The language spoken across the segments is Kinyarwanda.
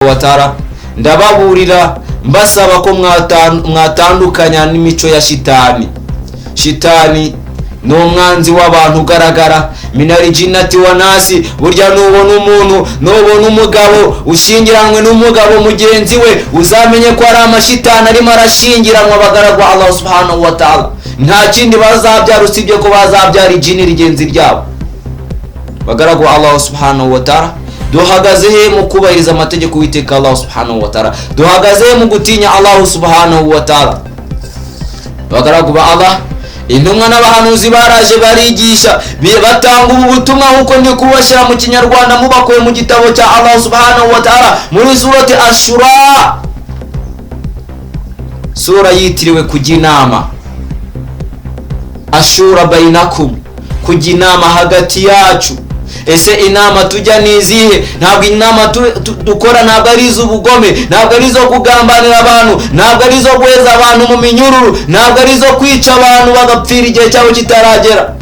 wa ta'ala ndababurira mbasaba ko mwatandukanya n'imico ya shitani no umwanzi w'abantu ugaragara minari jinnati wa nasi. burya nubona umuntu nubona umugabo ushingiranwe n'umugabo mugenzi we uzamenye ko ari amashitani arimo arashingiranwa bagaragwa Allah subhanahu wa ta'ala. nta kindi bazabyara usibye ko bazabyara ijini rigenzi ryabo bagaragwa Allah subhanahu wa ta'ala. duhagaze he mu kubahiriza amategeko y'Uwiteka Allah subhanahu wa ta'ala, duhagaze he mu gutinya Allah subhanahu wa ta'ala. bagaragwa Allah intumwa n'abahanuzi baraje barigisha batanga ubutumwa nkuko ndi kubashira mu kinyarwanda mubakoye mu gitabo cya Allah subhanahu wa ta'ala muri surati Ashura, sura yitiriwe kujya inama. Ashura bainakum, kujya inama hagati yacu. ese inama tujya nizihe? ntabwo inama dukora ntabwo ari iz'ubugome, ntabwo ari izo kugambanira abantu, ntabwo ari izo guheza abantu mu minyururu, ntabwo ari izo kwica abantu bagapfira igihe cyabo kitaragera.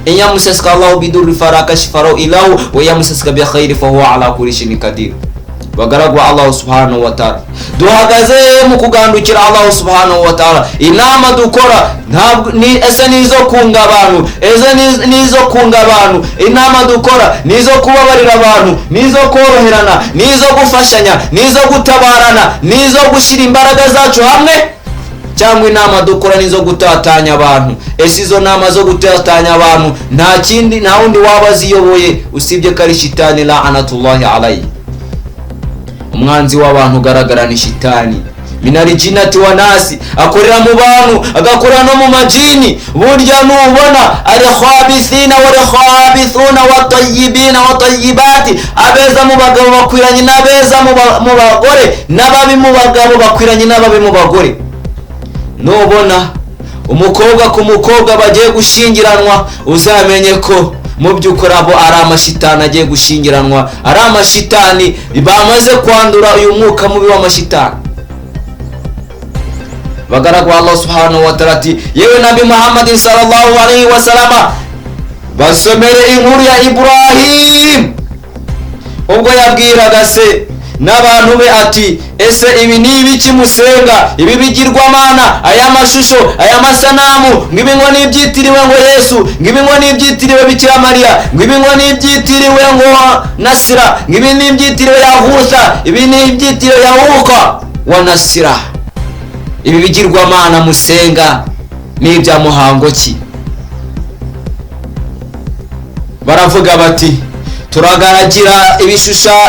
inyamusesika Allahu bidurri farakashifaro ilahu wa yamusesika bi khairi fa huwa ala kulli shay'in qadir. bagaragwa Allah subhanahu wa ta'ala duhagaze mu kugandukira Allah subhanahu wa ta'ala. inama dukora ntabwo ese nizo kunga abantu, nizo kunga abantu. inama dukora nizo kubabarira abantu, nizo koroherana, nizo gufashanya, nizo gutabarana, nizo gushira imbaraga zacu hamwe, cyangwa inama dukora nizo gutatanya abantu. ese izo nama zo gutatanya abantu nta kindi nta wundi waba ziyoboye usibye kari shitani la'anatullahi alayhi. umwanzi w'abantu ugaragara ni shitani minari jinnati wa nasi, akorera mu bantu agakorera no mu majini. burya nubona ari khabithina wa khabithuna wa tayyibina wa tayyibati, abeza mu bagabo bakwiranye n'abeza mu bagore, n'ababi mu bagabo bakwiranye n'ababi mu bagore. nubona umukobwa ku mukobwa bagiye gushingiranwa uzamenye ko mu by'ukuri abo ari amashitani agiye gushingiranwa, ari amashitani bamaze kwandura uyu mwuka mubi w'amashitani. bagaragwa Allah subhanahu wa ta'ala ati yewe nabi Muhammad sallallahu alaihi wasallama basomere inkuru ya Ibrahim ubwo yabwiraga se n'abantu be ati ese ibi ni ibiki musenga? ibi bigirwamana, aya mashusho, aya masanamu, ngibi ngo nibyitiriwe ngo Yesu, ngibi ngo nibyitiriwe Bikira Mariya, ngibi ngo nibyitiriwe ngo Nasira, ngibi nibyitiriwe Yahutha, ibi nibyitiriwe Yahuka wa Nasira. ibi bigirwamana musenga ni ibya muhango ki? baravuga bati turagaragira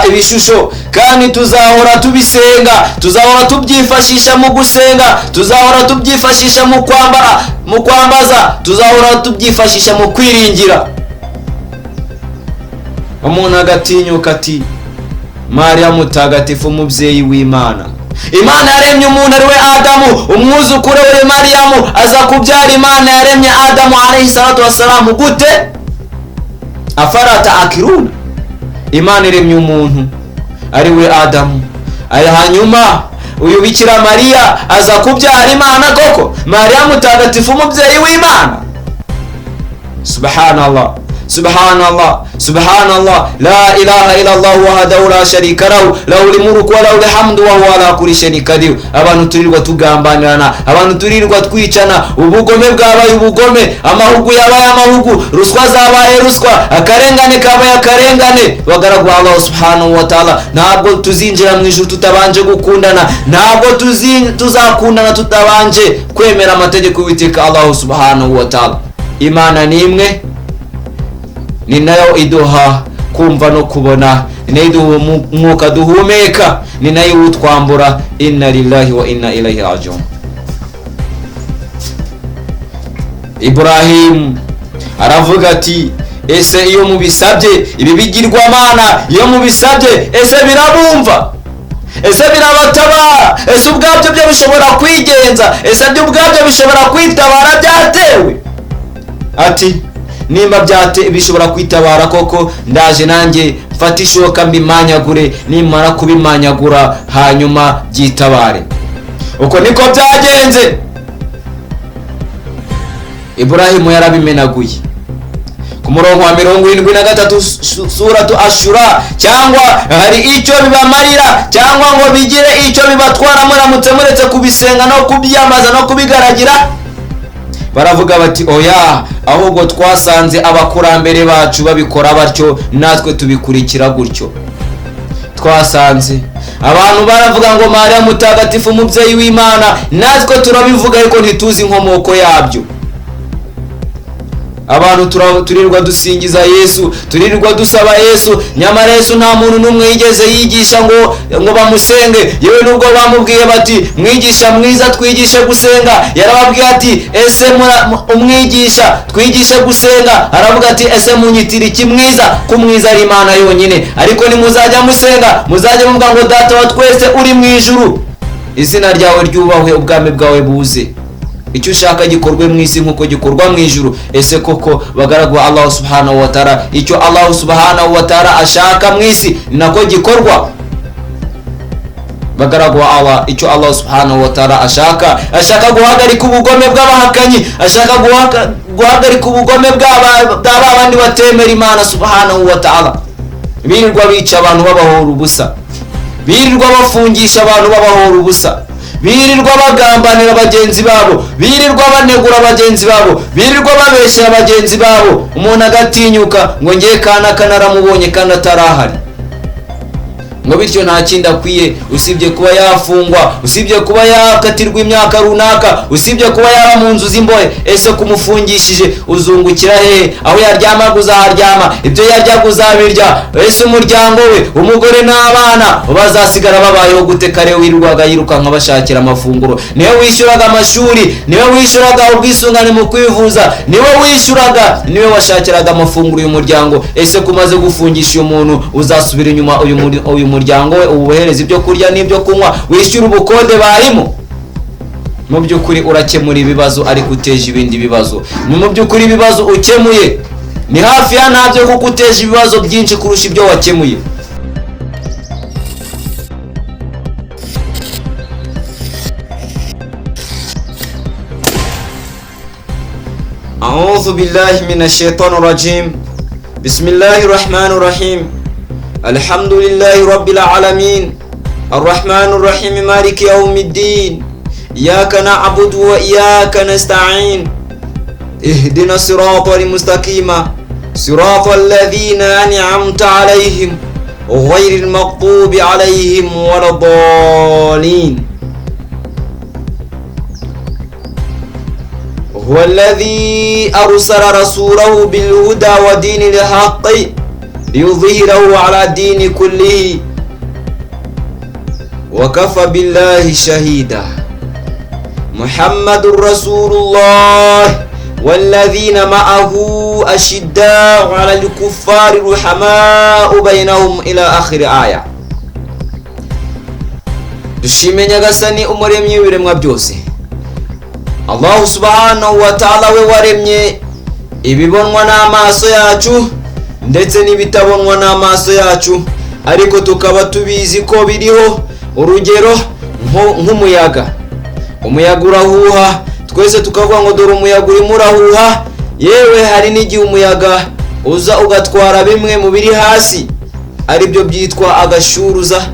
ibishusho kandi tuzahora tubisenga, tuzahora tubyifashisha mu gusenga, tuzahora tubyifashisha mu kwambaza, tuzahora tubyifashisha mu kwiringira. umuntu agatinyuka ati Mariya mutagatifu umubyeyi w'Imana. Imana yaremye umuntu ari we Adamu, umwuzukuru we Mariyamu aza kubyara. Imana yaremye Adamu alayhi salatu wassalamu gute? afarata akiruna. Imana iremye umuntu ari we Adamu, hanyuma uyu Bikira Mariya aza kubyara Imana koko? Mariya mutagatifu umubyeyi w'Imana. subhanallah subhanallah subhanallah la ilaha illa Allah wahdahu la sharika lahu lahul mulku wa lahul hamdu wa huwa ala kulli shay'in qadir. abantu turirwa tugambanirana, abantu turirwa twicana, ubugome bwabaye ubugome, amahugu yabaye amahugu, ruswa zabaye ruswa, akarengane kabaye akarengane. bagaragwa Allah subhanahu wa ta'ala ntabwo tuzinjira mu ijuru tutabanje gukundana, ntabwo tuzakundana tutabanje kwemera amategeko y'Uwiteka Allah subhanahu wa ta'ala. Imana ni imwe, ni nayo iduha kumva no kubona, ni nayo iduha umwuka duhumeka, ni nayo utwambura. inna lillahi wa inna ilaihi rajiun. Ibrahim aravuga ati ese iyo mubisabye ibi bigirwamana, iyo mubisabye ese birabumva? ese birabatabara? ese ubwabyo byo bishobora kwigenza? ese byo ubwabyo bishobora kwitabara byatewe? ati nimba bishobora kwitabara koko, ndaje nanjye mfata ishoka mbimanyagure, nimara kubimanyagura hanyuma byitabare. uko niko byagenze. Ibrahim yarabimenaguye ku murongo wa 73 suratu ashura, cyangwa hari icyo bibamarira cyangwa ngo bigire icyo bibatwara muramutse muretse kubisenga no kubyamaza no kubigaragira? Baravuga bati oya, ahubwo twasanze abakurambere bacu babikora batyo natwe tubikurikira gutyo. Twasanze abantu baravuga ngo Mariya mutagatifu umubyeyi w'Imana, natwe turabivuga ariko ntituzi inkomoko yabyo. Abantu turirwa dusingiza Yesu, turirwa dusaba Yesu, nyamara Yesu nta muntu n'umwe yigeze yigisha ngo bamusenge. Yewe nubwo bamubwiye bati mwigisha mwiza twigishe gusenga, yarababwiye ati ese umwigisha twigishe gusenga, aravuga ati ese munyitira iki mwiza? Ko mwiza ari Imana yonyine. Ariko nimuzajya musenga muzajya muvuga ngo Data wa twese uri mu ijuru, izina ryawe ryubahwe, ubwami bwawe buze, icyo ushaka gikorwe mu isi nkuko gikorwa mu ijuru. Ese koko bagaragu Allah subhanahu wa ta'ala, icyo Allah subhanahu wa ta'ala ashaka mu isi nako gikorwa? Bagaragu Allah, icyo Allah subhanahu wa ta'ala ashaka guhagarika ubugome bw'abahakanyi, ashaka guhagarika ubugome bw'abandi batemera Imana subhanahu wa ta'ala. Birirwa bica abantu babahora ubusa, birirwa bafungisha abantu babahora ubusa, birirwa bagambanira bagenzi babo, birirwa banegura bagenzi babo, birirwa babeshera bagenzi babo. Umuntu agatinyuka ngo ngiye kanaka naramubonye kandi atarahari, ngo bityo nta kindi akwiye usibye kuba yafungwa, usibye kuba yakatirwa imyaka runaka, usibye kuba yaba mu nzu z'imbohe. Ese kumufungishije uzungukira hehe? Aho yaryama uzaharyama, ibyo yarya uzabirya. Ese umuryango we, umugore n'abana bazasigara babayeho gute? Kare wirirwaga yirukanka bashakira amafunguro, niwe wishyuraga amashuri, niwe wishyuraga ubwisungane mu kwivuza, niwe washakiraga amafunguro uyu muryango. Ese kumaze gufungisha uyu muntu uzasubira inyuma uyu muryango we ubuhereza ibyo kurya n'ibyo kunywa, wishyura ubukode barimo? Mu by'ukuri urakemura ibibazo ariko uteje ibindi bibazo. Mu by'ukuri ibibazo ukemuye ni hafi ya ntabyo, kuko uteje ibibazo byinshi kurusha ibyo wakemuye. A'udhu billahi minash shaitanir rajim. Bismillahir rahmanir rahim. Alhamdulillahi rabbil alamin. Arrahmanir rahim, maliki yawmiddin. Iyyaka na'budu wa iyyaka nasta'in. Ihdinas siratal mustaqim. Siratal ladzina an'amta 'alaihim ghairil maghdubi 'alaihim waladdallin. Huwa alladhi arsala rasulahu bil huda wa dinil haqqi liyudhhirahu 'ala dini kullihi wa kafa billahi shahida. Muhammadur Rasulullah walladhina ma'ahu ashidda'u 'alal kuffari ruhama'u bainahum ila akhir aya. Dushime Nyagasani umuremyi w'ibiremwa byose, Allah subhanahu wa ta'ala, we waremye ibibonwa n'amaso yacu ndetse n'ibitabonwa n'amaso yacu, ariko tukaba tubizi ko biriho. Urugero nk'umuyaga, umuyaga urahuha, twese tukavuga ngo dore umuyaga urimo urahuha. Yewe hari n'igihe umuyaga uza ugatwara bimwe mu biri hasi, ari byo byitwa agashuruza,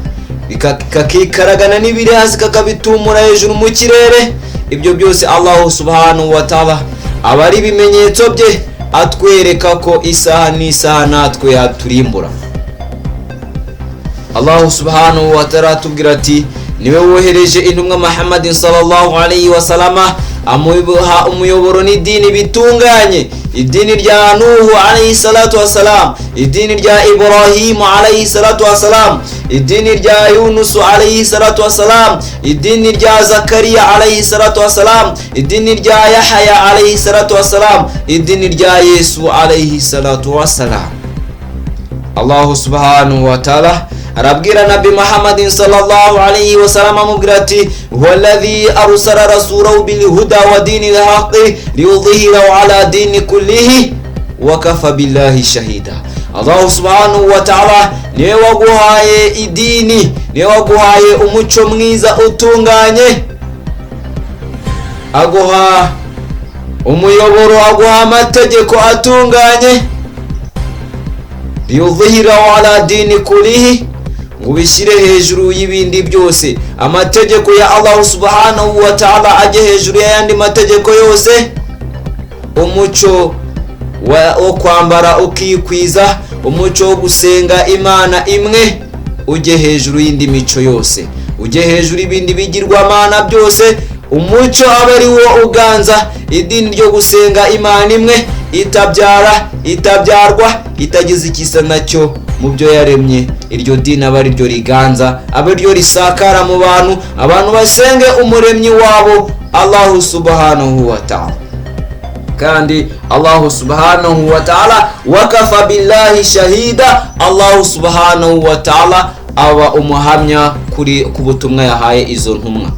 kakikaragana n'ibiri hasi kakabitumura hejuru mu kirere. Ibyo byose Allah subhanahu wa ta'ala aba ari ibimenyetso bye, atwereka ko isaha n'isaha natwe yaturimbura. Allah subhanahu wa ta'ala atubwira ati niwe wohereje intumwa Muhammadin sallallahu alayhi wa sallama, amuha umuyoboro n'idini bitunganye, idini rya Nuhu alayhi salatu wassalam, idini rya Ibrahim alayhi salatu wassalam, idini rya Yunus alayhi salatu wassalam, idini rya Zakariya alayhi salatu wassalam, idini rya Yahya alayhi salatu wassalam, idini rya Yesu alayhi salatu wassalam. Allah subhanahu wa ta'ala arabwira Nabi Muhammadin sallallahu alayhi wa sallam, amubwira ati huwa alladhi arsala rasulahu bil huda wa dinil haqqi liyudhhirahu ala dini kullihi wa kafa billahi shahida. Allah subhanahu wa ta'ala niwe waguhaye idini, niwe waguhaye umuco mwiza utunganye, aguha umuyoboro, aguha amategeko atunganye, liyudhhirahu ala dini kulihi, ngo bishyire hejuru y'ibindi byose. Amategeko ya Allah subhanahu wa ta'ala ajye hejuru y'ayandi mategeko yose. Umuco wo kwambara ukikwiza, umuco wo gusenga Imana imwe ujye hejuru y'indi mico yose, ujye hejuru ibindi bigirwamana byose. Umuco aba ari wo uganza, idini ryo gusenga Imana imwe itabyara, itabyarwa, itagize ikisa nacyo mu byo yaremye. Iryo dini aba ari ryo riganza, aba ryo risakara mu bantu, abantu basenge umuremyi wabo Allah subhanahu wa ta'ala. Kandi Allah subhanahu wa ta'ala wakafa billahi shahida, Allah subhanahu wa ta'ala aba umuhamya ku butumwa yahaye izo ntumwa.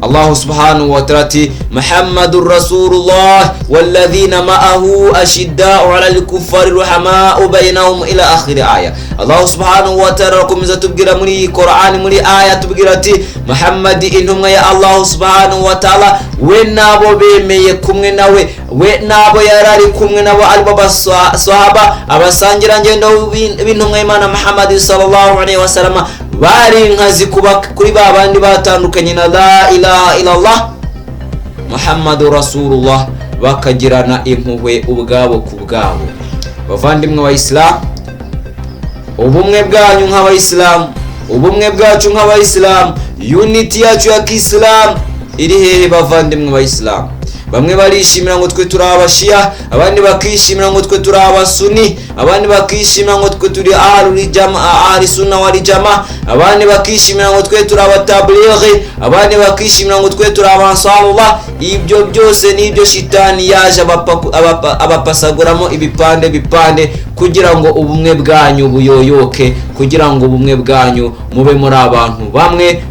Allah subhanahu wa ta'ala ati Muhammadur Rasulullah walladhina ma'ahu ashidda'u 'alal kuffari ruhama'u bainahum ila akhir aya. Allah subhanahu wa ta'ala rakomeza tubwira muri Qur'an, muri aya tubwira ati Muhammad intumwa ya Allah subhanahu wa ta'ala, we nabo bemeye kumwe nawe, we nabo yarari kumwe nabo albo basahaba abasangira ngendo b'intumwa y'Imana Muhammad sallallahu alaihi wasallam, bari nkazi kuba kuri babandi batandukanye na la ilaha illallah Muhammadur Rasulullah, bakagirana impuhwe ubwabo ku bwabo. Bavandimwe wa Islam, ubumwe bwanyu nk'abayisilamu, ubumwe bwacu nk'abayisilamu, unity yacu ya Kiislamu iri hehe bavandimwe wa Islam? Bamwe barishimira ngo twe turi abashia, abandi bakishimira ngo twe turi abasuni, abandi bakishimira ngo twe turi ahli sunna wal jamaa, abandi bakishimira ngo twe turi abatablighi, abandi bakishimira ngo twe turi abansarullah. Ibyo byose nibyo shitani yaje abapasaguramo ibipande kugira ngo ubumwe bwanyu buyoyoke, kugira ngo ubumwe bwanyu mube muri abantu bamwe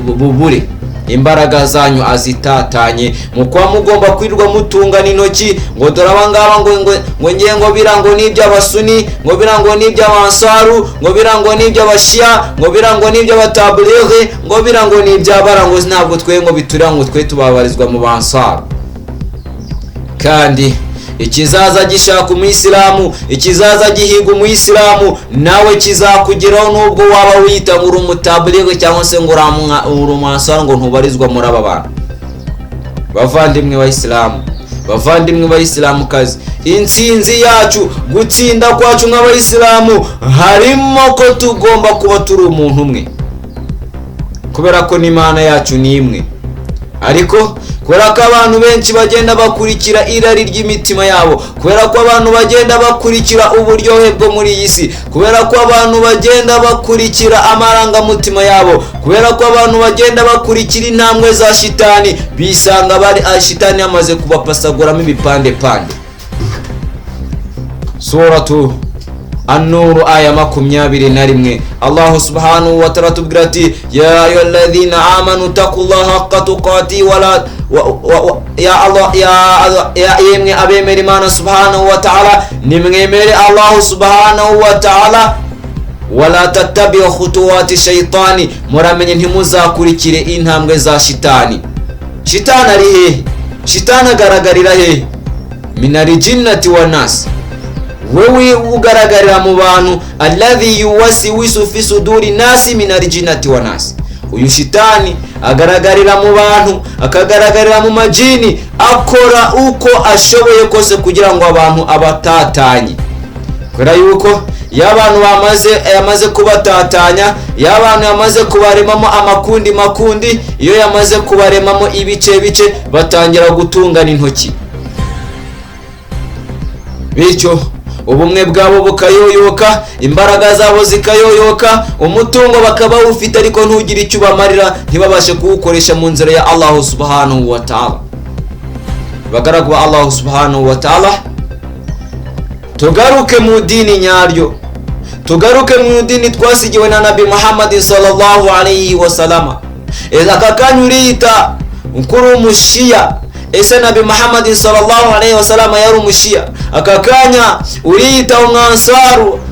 bubure, imbaraga zanyu azitatanye. Mukwa mugomba kwirwa mutungana intoki ngo dore abangaba ngo ngiye ngo birango n'ibyo abasuni, ngo birango n'ibyo abansaru, ngo birango n'ibyo abashia, ngo birango n'ibyo abatablighi, ngo birango n'ibyo abarango. Ntabwo twe ngo biturira ngo twe tubabarizwa mu bansaru. Kandi ikizaza gishaka umuyisilamu, ikizaza gihiga umuyisilamu, nawe kizakugeraho nubwo waba wita ngo uri umutablighi cyangwa se ngo uri umusara, ngo ntubarizwa muri aba bantu. Bavandimwe wa Islam, bavandimwe bayisilamu kazi, intsinzi yacu, gutsinda kwacu nk'abayisilamu harimo ko tugomba kuba turi umuntu umwe, kubera ko n'Imana yacu ni imwe. Ariko kubera ko abantu benshi bagenda bakurikira irari ry'imitima yabo, kubera ko abantu bagenda bakurikira uburyohe bwo muri iyi si, kubera ko abantu bagenda bakurikira amarangamutima yabo, kubera ko abantu bagenda bakurikira intambwe za shitani, bisanga bari shitani yamaze kubapasaguramo ibipande. Suratu An-Nur aya 21. Allah subhanahu wa ta'ala tubwira ati ya ayyuhalladhina amanu taqullaha haqqa tuqati wala ya Allah ya yemwe abemera Imana subhanahu wa ta'ala, nimwemere Allah subhanahu wa ta'ala, wala tattabi'u khutuwati shaytani, muramenye ntimuzakurikire intambwe za shitani. Shitani ari he? Shitani agaragarira he? Minal jinnati wan nas, wewe ugaragarira mu bantu, alladhi yuwaswisu fi suduri nasi minal jinnati wan nas. Uyu shitani agaragarira mu bantu, akagaragarira mu majini, akora uko ashoboye kose kugira ngo abantu abatatanye. Kubera yuko y'abantu yamaze kubatatanya, y'abantu yamaze kubaremamo amakundi, iyo yamaze kubaremamo ibice batangira gutungana intoki, bityo ubumwe bwabo bukayoyoka, imbaraga zabo zikayoyoka, umutungo bakaba ufite ariko ntugire icyo bamarira, ntibabashe kuwukoresha mu nzira ya Allah subhanahu wa ta'ala. Bagaragwa Allah subhanahu wa ta'ala, tugaruke mu dini nyaryo, tugaruke mu dini twasigiwe na Nabi Muhammad sallallahu alaihi wasallam. Aka kanyu urita ukuru umushia, ese Nabi Muhammad sallallahu alaihi wasallam yari umushia, aka kanya urita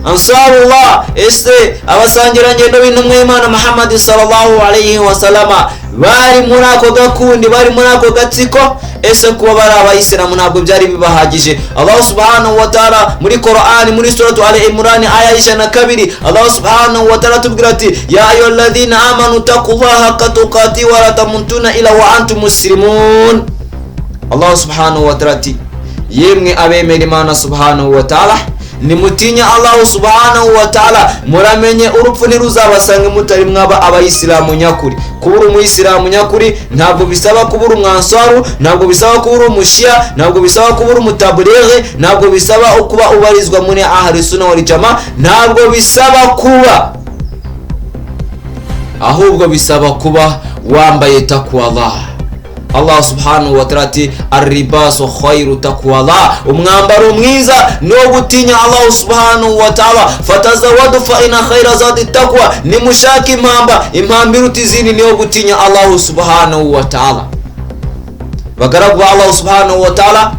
ansarullah, ese abasangira ngendo b'intumwa y'Imana Muhammad sallallahu alaihi wasallam bari muri ako gakundi, bari muri ako gatsiko, ese kuba bari abayisilamu ntabwo byari bibahagije? Allah subhanahu wa ta'ala muri Qur'an muri suratu Al-Imran aya 22 Allah subhanahu wa ta'ala tubwira ati ya ayyuhalladhina amanu taqullaha haqqa tuqatih wa la tamutunna illa wa antum muslimun. Allah subhanahu wa ta'ala ati yemwe abemera Imana subhanahu wa ta'ala nimutinya Allah subhanahu wa ta'ala muramenye urupfu ntiruzabasanga mutari mwaba abayisilamu nyakuri. Kubura umuyisilamu nyakuri ntabwo bisaba kubura umwansaru, ntabwo bisaba kubura umushia, ntabwo bisaba kubura umutablighi, ntabwo bisaba kuba ubarizwa muri ahli sunna wal jamaa, ntabwo bisaba kuba, ahubwo bisaba kuba wambaye takwa Allah. Allah subhanahu wa ta'ala ati arribasu khairu taqwallah, umwambaro mwiza no gutinya Allah subhanahu wa ta'ala. Fatazawadu fa ina khaira zadi taqwa, nimushaki impamba iruta izindi niyo gutinya Allah subhanahu wa ta'ala. Bagaragu Allah subhanahu wa ta'ala,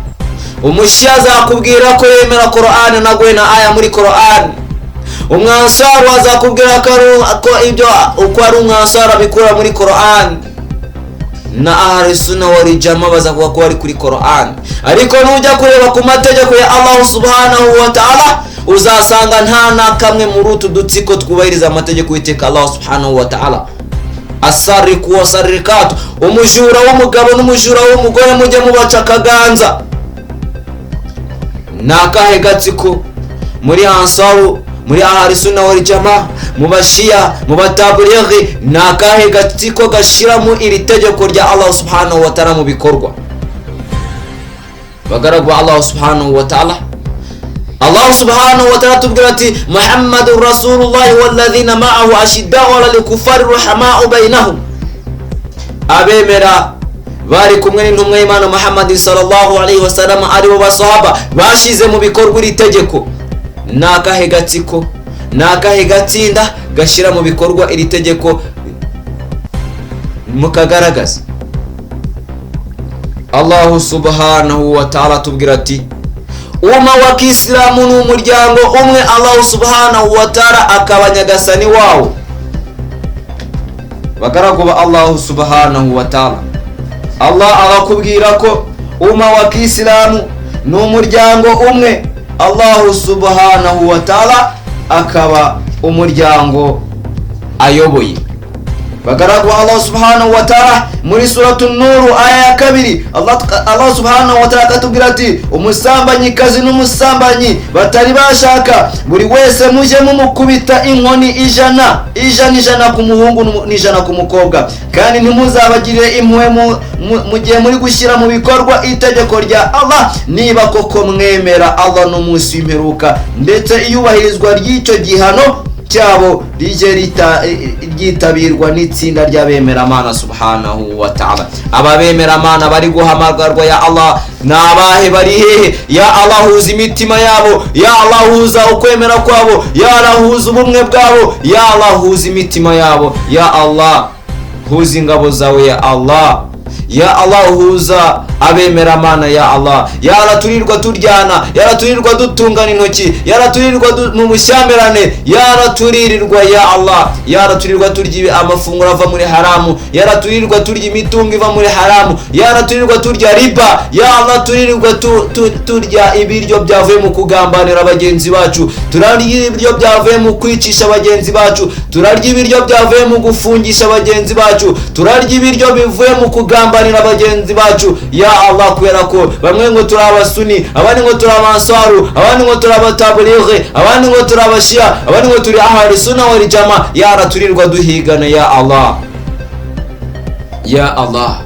umushya azakubwira ko yemera Qur'an nagwe na aya muri Qur'an, umwansaru azakubwira ko ibyo uko ari umwansaru abikura muri Qur'an, na ahli sunna wal jamaa bazakuba ko ari kuri Qur'an. Ariko nujya kureba ku mategeko ya Allah subhanahu wa ta'ala uzasanga nta na kamwe muri utu dutsiko twubahiriza amategeko y'iteka Allah subhanahu wa ta'ala. Asariku wasarikatu, umujura w'umugabo n'umujura w'umugore mujye mubaca kaganza. Nakahe gatsiko muri ansaru, muri ahli sunna wal jamaa, mu bashia, mu batablighi, nakahe gatsiko gashira mu iri tegeko rya Allah subhanahu wa ta'ala mu bikorwa? Bagaragu Allah subhanahu wa ta'ala, Allah subhanahu wa ta'ala tubwira ati Muhammadur Rasulullah walladhina ma'ahu ashidda'u 'alal kuffari rahama'u bainahum. Abemera bari kumwe n'intumwa y'Imana Muhammad sallallahu alaihi wasallam ari bo basahaba bashize mu bikorwa iri tegeko. Nakahe gatsiko, nakahe gatsinda gashira mu bikorwa iri tegeko mukagaragaza? Allah subhanahu wa ta'ala tubwira ati umma wa Kiislamu n'umuryango umwe Allah subhanahu wa ta'ala akabanyagasani wawo. Bagaragu ba Allah subhanahu wa ta'ala, Allah arakubwira ko umma wa Kiislamu n'umuryango umwe Allah subhanahu wa ta'ala akaba umuryango ayoboye. Bagaragu Allah subhanahu wa ta'ala muri suratul Nur aya ya 2 Allah subhanahu wa ta'ala katubwira ati umusambanyikazi n'umusambanyi batari bashaka buri wese muje mumukubita inkoni ijana ku muhungu n'ijana ku mukobwa, kandi ntimuzabagirire impuhwe mu gihe muri gushyira mu bikorwa itegeko rya Allah, niba koko mwemera Allah n'umunsi w'imperuka, ndetse iyubahirizwa ry'icyo gihano cyabo rije ryitabirwa n'itsinda ry'abemera Imana subhanahu wa ta'ala. Ababemera Imana bari guhamagarwa ya Allah nabahe bari hehe? Ya Allah huza imitima yabo, ya Allah huza ukwemera kwabo, ya Allah huza ubumwe bwabo, ya Allah huza imitima yabo, ya Allah huza ingabo zawe, ya Allah, ya Allah huza abemera Imana, ya Allah, ya Allah turirwa turyana, ya Allah turirwa dutungana intoki, ya Allah turirwa mu mushamirane, ya Allah turirirwa, ya Allah, ya Allah turirwa turya amafunguro ava muri haramu, ya Allah turirwa turya imitungo iva muri haramu, ya Allah turirwa turya riba, ya Allah turirwa turya ibiryo byavuye mu kugambanira bagenzi bacu, turarya ibiryo byavuye mu kwicisha bagenzi bacu, turarya ibiryo byavuye mu gufungisha bagenzi bacu, turarya ibiryo bivuye mu kugambanira bagenzi bacu, ya Allah, kubera ko bamwe ngo turi abasuni, abandi ngo turi abansaru, abandi ngo turi abatablighi, abandi ngo turi abashia, abandi ngo turi ahli sunna wal jamaa, ya Allah turirwa duhigana, ya Allah, ya Allah,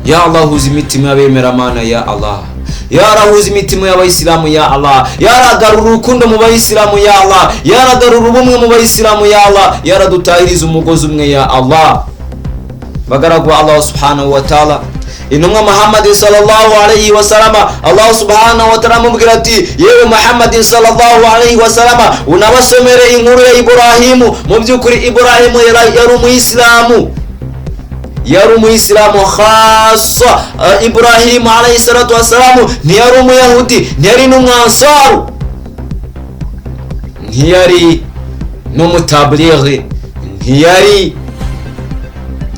ya Allah huza imitima y'abemera Imana, ya Allah, ya Allah huza imitima y'abayisilamu, ya Allah, ya Allah garura urukundo mu bayisilamu, ya Allah, ya Allah garura ubumwe mu bayisilamu, ya Allah, ya Allah dutahiriza umugozi umwe, ya Allah. Bagaragu Allah subhanahu wa ta'ala, intumwa Muhammad sallallahu alaihi wasallam Allah subhanahu wa ta'ala mubwira ati yewe Muhammad sallallahu alaihi wasallam unabasomere inkuru ya Ibrahimu. Mu byukuri Ibrahimu yari umuyisilamu, yari umuyisilamu khassa. Ibrahimu alayhi salatu wasalam ntiyari umuyahudi, ntiyari n'umwansaru, ntiyari n'umutablighi, ntiyari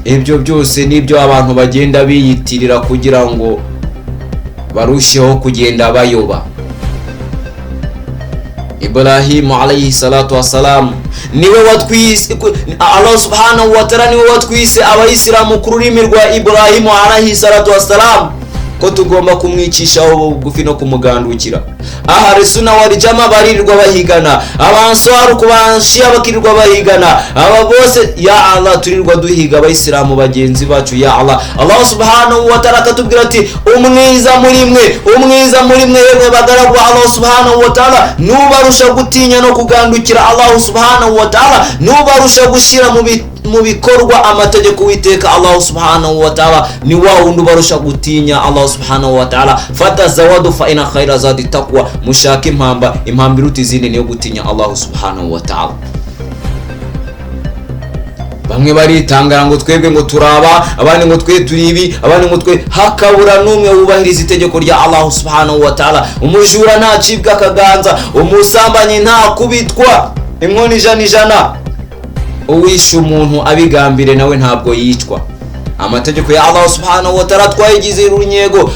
ibyo byose nibyo abantu bagenda biyitirira kugira ngo barusheho kugenda bayoba. Ibrahim alayhi salatu wassalam niwe watwise, Allah subhanahu wa ta'ala niwe watwise abayisilamu ku rurimi rwa Ibrahim alayhi salatu wassalam ko tugomba kumwicishaho bugufi no kumugandukira. Ahari sunna wal jamaa barirwa bahigana, abanswaru kubanshia bakirirwa bahigana, aba bose ya Allah turirwa duhiga abayisilamu bagenzi bacu. Ya Allah, Allah subhanahu wa ta'ala katubwira ati umwiza muri mwe yemwe bagaragu Allah subhanahu wa ta'ala, nubarusha gutinya no kugandukira Allah subhanahu wa ta'ala, nubarusha gushira mu bikorwa amategeko witeka Allah subhanahu wa ta'ala, ni wa wundi barusha gutinya Allah subhanahu wa ta'ala. Fatazawadu fa ina khaira zadi taqwa, mushaka impamba iruta izindi niyo gutinya Allah subhanahu wa ta'ala. Bamwe baritangara ngo twebwe ngo turaba, abandi ngo twe turibi, abandi ngo twe, hakabura numwe wubahiriza itegeko rya Allah subhanahu wa ta'ala. Umujura ntacibwa akaganza, umusambanyi nta kubitwa inkoni ijana, uwisha umuntu abigambire nawe ntabwo yicwa. Amategeko ya Allah subhanahu wa ta'ala twayigize urunyego,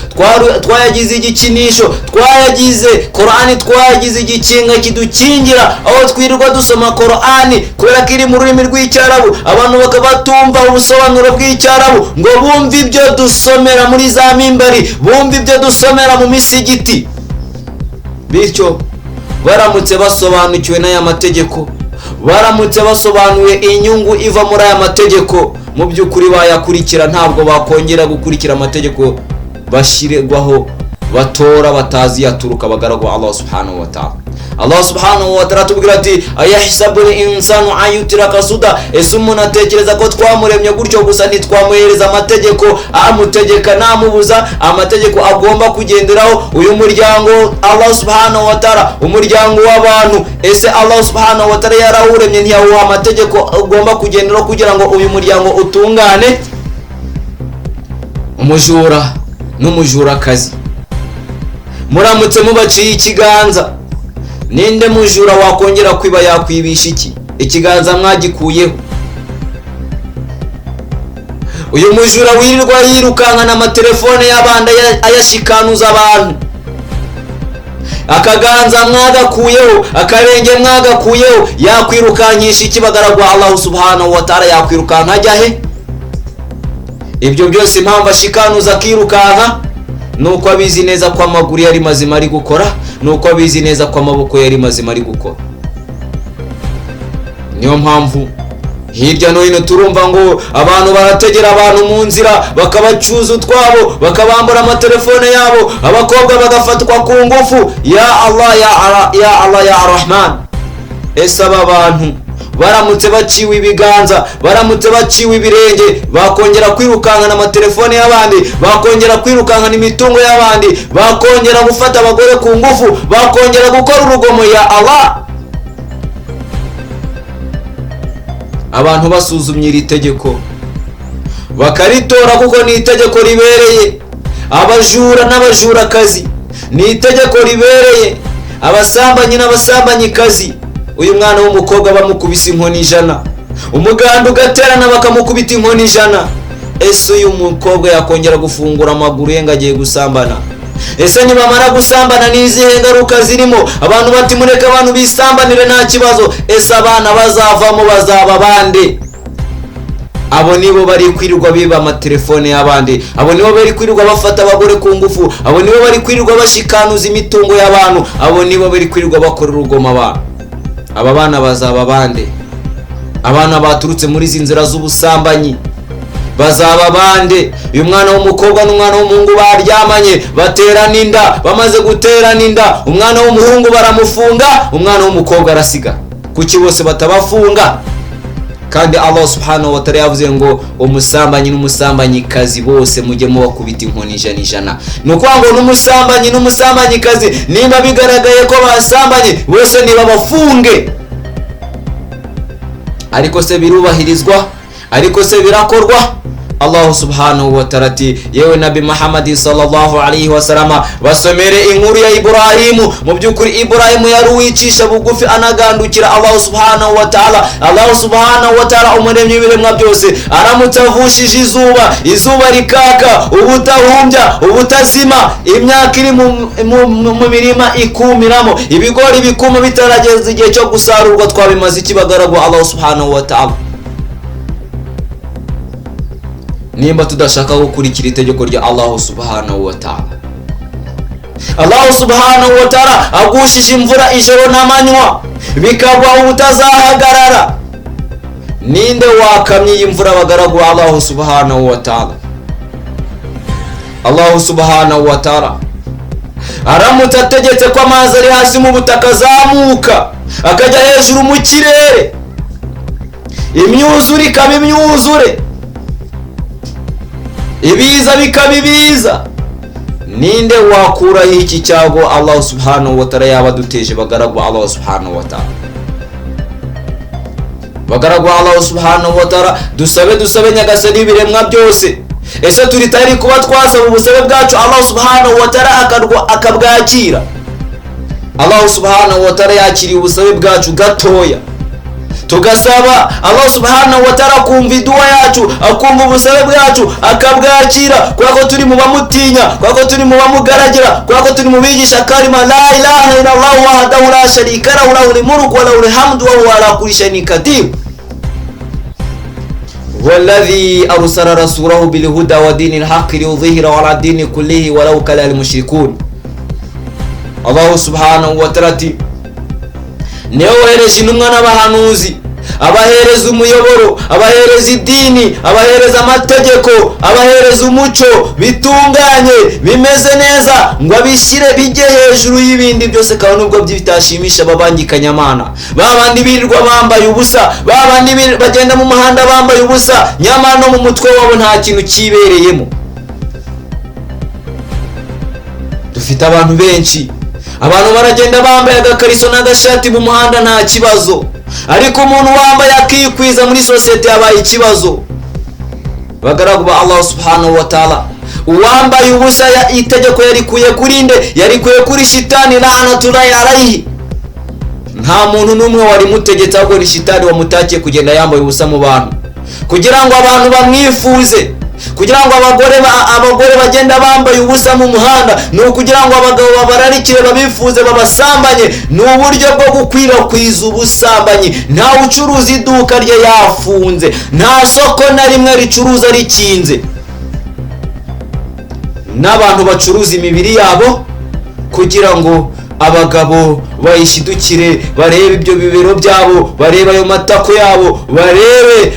twayagize igikinisho, twayagize Qur'ani, twayagize igikinga kidukingira, aho twirirwa dusoma Qur'ani kubera kiri mu rurimi rw'icyarabu, abantu bakabatumva ubusobanuro bw'icyarabu, ngo bumve ibyo dusomera muri za mimbari, bumve ibyo dusomera mu misigiti. Bityo baramutse basobanukiwe n'aya mategeko, baramutse basobanuye inyungu iva muri aya mategeko, mu by'ukuri bayakurikira, ntabwo bakongera gukurikira amategeko bashirirwaho batora batazi yaturuka bagaragwa Allah subhanahu wa ta'ala. Allah subhanahu wa ta'ala tubwira ati ayahsabu insanu ayutraka suda, ese umuntu atekereza ko twamuremye gutyo gusa ntitwamuhereza amategeko amutegeka namubuza amategeko agomba kugenderaho. Uyu muryango Allah subhanahu wa ta'ala, umuryango w'abantu, ese Allah subhanahu wa ta'ala yarawuremye ntiyawuha amategeko agomba kugenderaho kugira ngo uyu muryango utungane? Umujura n'umujurakazi muramutse mubaciye ikiganza, ninde mujura wakongera kwiba yakwibisha iki? Ikiganza mwagikuyeho. Uyu mujura wirirwa yirukankana amatelefone y'abandi ayashikanuza abantu, akaganza mwagakuyeho, akarenge mwagakuyeho, yakwirukankisha iki bagaragwa Allah subhanahu wa ta'ala? Yakwirukanka ajya he? Ibyo byose impamvu ashikanuza akirukanka nuko abizi neza ko amaguru yari mazima ari gukora, nuko abizi neza ko amaboko yari mazima ari gukora. Niyo mpamvu hirya no hino turumva ngo abantu barategera abantu mu nzira bakabacuza utwabo, bakabambura amatelefone yabo, abakobwa bagafatwa ku ngufu. Ya Allah, ya Allah, ya Rahman, ese aba bantu baramutse baciwe ibiganza, baramutse baciwe ibirenge, bakongera kwirukankana amatelefone y'abandi, bakongera kwirukankana imitungo y'abandi, bakongera gufata abagore ku ngufu, bakongera gukora urugomo, ya Allah, abantu basuzumye iri tegeko bakaritora kuko ni itegeko ribereye abajura n'abajurakazi, ni itegeko ribereye abasambanyi n'abasambanyikazi. Uyu mwana w'umukobwa bamukubise inkoni 100, umuganda ugaterana bakamukubita inkoni 100. Ese uyu mukobwa yakongera gufungura amaguru ye ngagiye gusambana? Ese nibamara gusambana nizihe ngaruka zirimo? Abantu bati mureke abantu bisambanire nta kibazo. Ese abana bazavamo bazaba bande? Abo nibo bari kwirirwa biba amatelefone y'abandi, abo nibo bari kwirirwa bafata abagore ku ngufu, abo nibo bari kwirirwa bashikanuza imitungo y'abantu, abo nibo bari kwirirwa bakora urugomo abantu. Aba bana bazaba bande? Abana baturutse muri zinzira z'ubusambanyi bazaba bande? Uyu mwana w'umukobwa n'umwana w'umuhungu baryamanye, baterana inda, bamaze guterana inda, umwana w'umuhungu baramufunga, umwana w'umukobwa arasiga. Kuki bose batabafunga? Kandi Allah subhanahu wa ta'ala yavuze ngo umusambanyi n'umusambanyikazi bose mujye mubakubita inkoni 100. Nuko ngo n'umusambanyi n'umusambanyikazi nimba bigaragaye ko basambanye bose niba bafunge. Ariko se birubahirizwa? Ariko se birakorwa? Allah subhanahu wa ta'ala ati yewe nabi Muhammad sallallahu alaihi wasallam basomere inkuru ya Ibrahimu. Mu byukuri Ibrahimu yari uwicisha bugufi anagandukira Allah subhanahu wa ta'ala. Allah subhanahu wa ta'ala umuremyi w'ibiremwa byose aramutavushije izuba rikaka, ubutahumbya, ubutazima, imyaka iri mu mirima ikumiramo, ibigori bikuma bitarageza igihe cyo gusarurwa, twabimaze ikibagaragu Allah subhanahu wa ta'ala. Nimba tudashaka gukurikira itegeko rya Allah subhanahu wa ta'ala, Allah subhanahu wa ta'ala agushije imvura ijoro n'amanywa bikagwa ubutazahagarara, ninde wakamye imvura bagaragu Allah subhanahu wa ta'ala? Allah subhanahu wa ta'ala aramutse ategetse ko amazi ari hasi mu butaka azamuka akajya hejuru mu kirere, imyuzure ikaba imyuzure, ibiza bikaba ibiza, ninde wakuraho iki cyago Allah subhanahu wa ta'ala yaba duteje bagaragu Allah subhanahu wa ta'ala? Bagaragu Allah subhanahu wa ta'ala dusabe nyagasani ibiremwa byose. Ese turi tayari kuba twasaba ubusabe bwacu Allah subhanahu wa ta'ala akabwakira? Allah subhanahu wa ta'ala yakiriye ubusabe bwacu gatoya, tugasaba Allah subhanahu wa ta'ala kumva iduwa yacu, akumva ubusabe bwacu akabwakira, kuko turi mu bamutinya, kuko turi mu bamugaragira, kuko turi mu bigisha kalima la ilaha illa Allah wahdahu la sharika lahu lahul mulku wa lahul hamdu wa huwa ala kulli shay'in qadir. والذي أرسل رسوله بالهدى ودين الحق ليظهره على الدين كله ولو كره المشركون. Allah subhanahu wa ta'ala niwe wohereje intumwa n'abahanuzi, abahereza umuyoboro, abahereza idini, abahereza amategeko, abahereza umuco bitunganye bimeze neza, ngo abishyire bijye hejuru y'ibindi byose, kandi nubwo bitashimisha babangikanyamana, babandi birirwa bambaye ubusa, babandi bagenda mu muhanda bambaye ubusa, nyamara no mu mutwe wabo nta kintu kibereyemo. Dufite abantu benshi, abantu baragenda bambaye agakariso n'agashati mu muhanda nta kibazo, ariko umuntu wambaye akikwiza muri sosiyete yabaye ikibazo. Bagaragu ba Allah subhanahu wa ta'ala, uwambaye ubusa itegeko yarikuye kuri nde? Yarikuye kuri shitani la'natullahi alayhi. Nta muntu n'umwe wari mutegetse, ahubwo ni shitani wamutakiye kugenda yambaye ubusa mu bantu, kugira ngo abantu bamwifuze, kugira ngo abagore bagenda bambaye ubusa mu muhanda, ni ukugira ngo abagabo babararikire babifuze babasambanye. Ni uburyo bwo gukwirakwiza ubusambanyi. Nta ucuruza iduka rye yafunze, nta soko na rimwe ricuruza rikinze, n'abantu bacuruza imibiri yabo kugira ngo abagabo bayishidukire, barebe ibyo bibero byabo, barebe ayo matako yabo,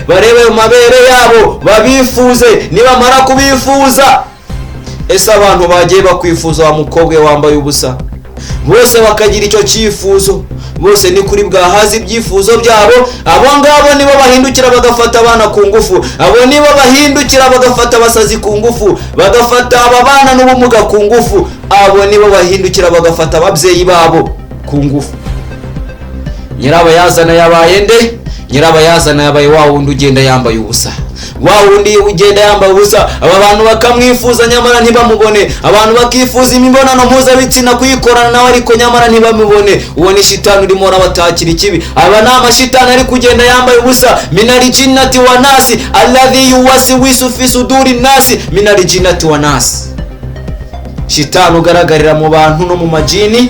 barebe ayo mabere yabo, babifuze. Nibamara kubifuza, ese abantu bagiye bakwifuza wa mukobwa wambaye ubusa, bose bakagira icyo cyifuzo, bose ni kuri bwahazi ibyifuzo byabo. Abo ngabo nibo bahindukira bagafata abana ku ngufu, abo nibo bahindukira bagafata abasazi ku ngufu, bagafata ababana n'ubumuga ku ngufu, abo nibo bahindukira bagafata ababyeyi babo ku ngufu. Nyirabayazana yabaye nde? Nyirabayazana yabaye wa wundi ugenda yambaye ubusa, wa wundi ugenda yambaye ubusa. Aba bantu bakamwifuza nyamara ntibamubone, abantu bakifuza imibonano mpuzabitsina kuyikorana nawe ariko nyamara ntibamubone. Uwo ni shitani urimo arabatakira ikibi. Aba ni amashitani ari kugenda yambaye ubusa. minal jinnati wa nasi alladhi yuwaswisu fi suduri nasi minal jinnati wa nasi. Shitani ugaragarira mu bantu no mu majini,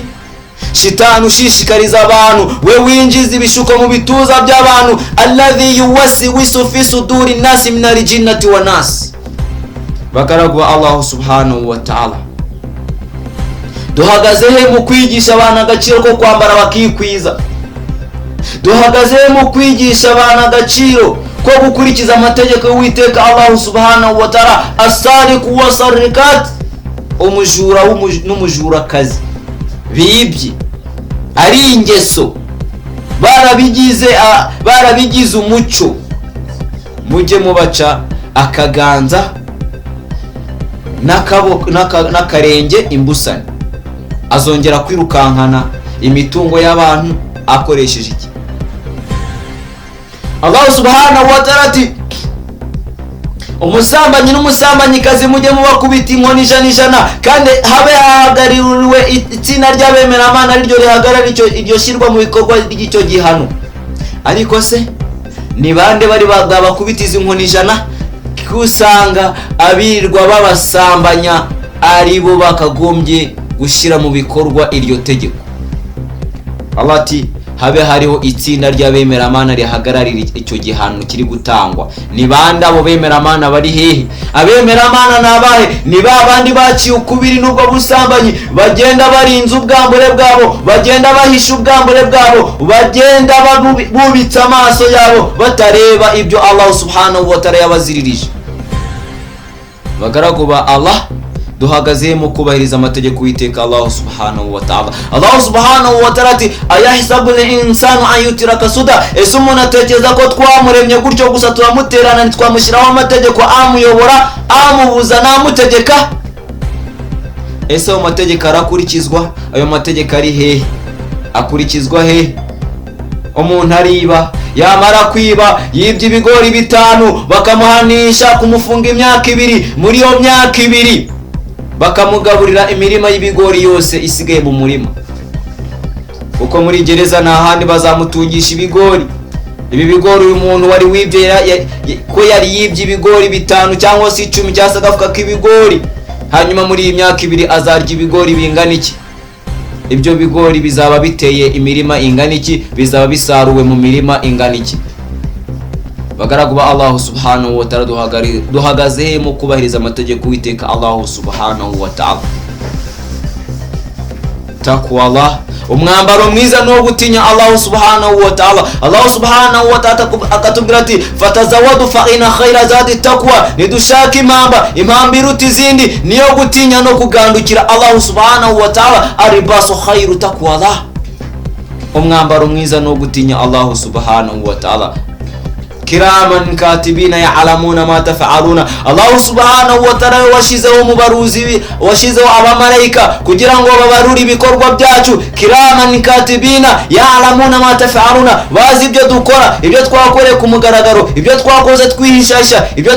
shitani ushishikariza abantu, we winjiza ibishuko mu bituza by'abantu. alladhi yuwaswisu fi suduri nasi minal jinnati wa nasi. Bagaragu Allah subhanahu wa ta'ala, duhagaze he mu kwigisha abantu agaciro ko kwambara bakikwiza? Duhagaze he mu kwigisha abantu agaciro ko gukurikiza amategeko y'Uwiteka Allah subhanahu wa ta'ala? Asariku wasarikat, umujura n'umujurakazi bibye ari ingeso, barabigize umuco. Mujye mubaca akaganza n'akarenge imbusane, azongera kwirukankana imitungo y'abantu akoresheje iki? Allah subhanahu wa ta'ala ati umusambanyi n'umusambanyikazi mujye mubakubita inkoni ijana kandi habe hahagariwe itsinda ry'abemeramana ariryo rihagarara iryo shyirwa mu bikorwa ry'icyo gihano. Ariko se ni bande bari bakubita izi nkoni ijana? Kusanga abirirwa babasambanya ari bo bakagombye gushyira mu bikorwa iryo tegeko. Allah ati habe hariho itsinda ry'abemeramana rihagararira icyo gihano kiri gutangwa. Ni bande abo bemeramana bari hehe? Abemeramana nabahe? Ni ba bandi baciye ukubiri n'ubwo busambanyi, bagenda barinze ubwambure bwabo, bagenda bahisha ubwambure bwabo, bagenda bubitsa amaso yabo batareba ibyo Allah subhanahu wa ta'ala yabaziririje. Bagaragu ba Allah, duhagaze mu kubahiriza amategeko y'iteka Allah subhanahu wa ta'ala. Allah subhanahu wa ta'ala ati ayahisabu al-insanu an yutraka suda. Ese umuntu atekereza ko twamuremye gutyo gusa turamuterana ntitwamushyiraho amategeko amuyobora, amubuza namutegeka? Ese ayo mategeko arakurikizwa? Ayo mategeko ari hehe? Akurikizwa hehe? Umuntu ariba, yamara kwiba yibye ibigori 5 bakamuhanisha kumufunga imyaka 2. Muri iyo myaka 2 bakamugaburira imirima y'ibigori yose isigaye mu murima. Uko muri gereza nta handi bazamutungisha ibigori. Ibi bigori uyu muntu wari wibye ko yari yibye ibigori 5 cyangwa se 10 cyangwa se agafuka k'ibigori, hanyuma muri iyi myaka 2 azarya ibigori bingana iki? Ibyo bigori bizaba biteye imirima ingana iki? Bizaba bisaruwe mu mirima ingana iki? Bagaragu ba Allah subhanahu wa ta'ala, duhagaze mu kubahiriza amategeko y'iteka Allah subhanahu wa ta'ala. Takwa Allah, umwambaro mwiza no gutinya Allah subhanahu wa ta'ala. Allah subhanahu wa ta'ala akatubwira ati fatazawadu fa ina khaira zadi taqwa. Nidushaka impamba iruta izindi niyo gutinya no kugandukira Allah subhanahu wa ta'ala. Aribasu khairu taqwa Allah, umwambaro mwiza no gutinya Allah subhanahu wa ta'ala. Kiraman katibina ya'lamuna ma taf'aluna. Allah subhanahu wa ta'ala washizeho mubaruzi, washizeho abamalayika kugira ngo babarure ibikorwa byacu. Kiraman katibina ya'lamuna ma taf'aluna, bazi ibyo dukora, ibyo twakoreye ku mugaragaro, ibyo twakoze twihishasha, ibyo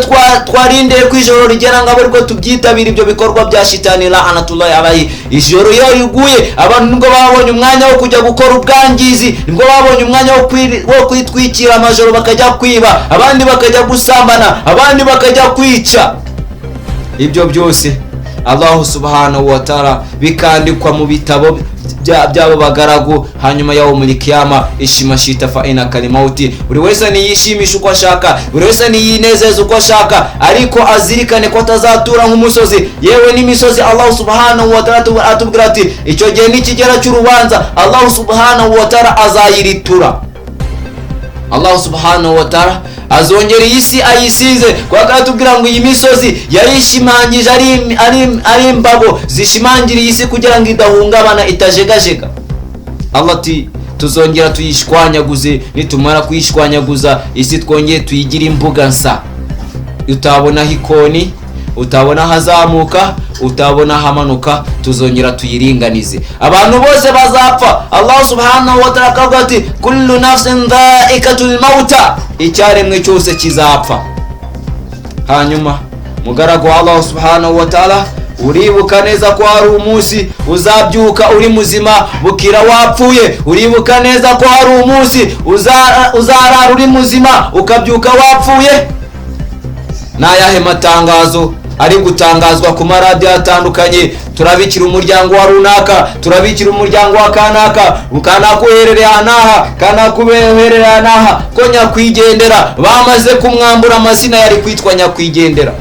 twarindeye ku ijoro rigera ngabo rwo tubyitabira ibyo bikorwa bya shitani la'anatullahi alayhi. Ijoro iyo riguye abantu nibwo babonye umwanya wo kujya gukora ubwangizi, nibwo babonye umwanya wo kwitwikira amajoro bakajya kwiba, abandi bakajya gusambana, abandi bakajya kwica. Ibyo byose Allah subhanahu wa ta'ala bikandikwa mu bitabo byabo bagaragu. Hanyuma yawo muri kiyama ishimashita fa ina kalimauti, buri wese niyishimisha uko ashaka, buri wese niyinezeza uko ashaka, ariko azirikane ko atazatura nk'umusozi. Yewe n'imisozi Allah subhanahu wa ta'ala atubwira ati icyo gihe nikigera cy'urubanza Allah subhanahu wa ta'ala azayiritura. Allah subhanahu wa ta'ala azongera isi ayisize, kwa katubwira ngo iyi misozi yarishimangije ari imbago zishimangiriye isi kugira ngo idahungabana, itajegajega. Allah ati tuzongera tuyishwanyaguze, nitumara kuyishwanyaguza isi twongeye tuyigira imbuga nsa, utabona hikoni, utabona hazamuka, utabona hamanuka, tuzongera tuyiringanize. Abantu bose bazapfa. Allah subhanahu wa ta'ala akavuga ati kullu nafsin dha'iqatul mauta, icyaremwe cyose kizapfa. Hanyuma mugaragu wa Allah subhanahu wa ta'ala, uribuka neza ko hari umunsi uzabyuka uri muzima bukira wapfuye. Uribuka neza ko hari umunsi uzarara uri muzima ukabyuka wapfuye. Nayahe matangazo ari gutangazwa ku maradiyo atandukanye? Turabikira umuryango wa runaka, turabikira umuryango wa kanaka, ukanakuherereye anaha, kanakubereye anaha, ko nyakwigendera bamaze kumwambura amazina yari kwitwa nyakwigendera.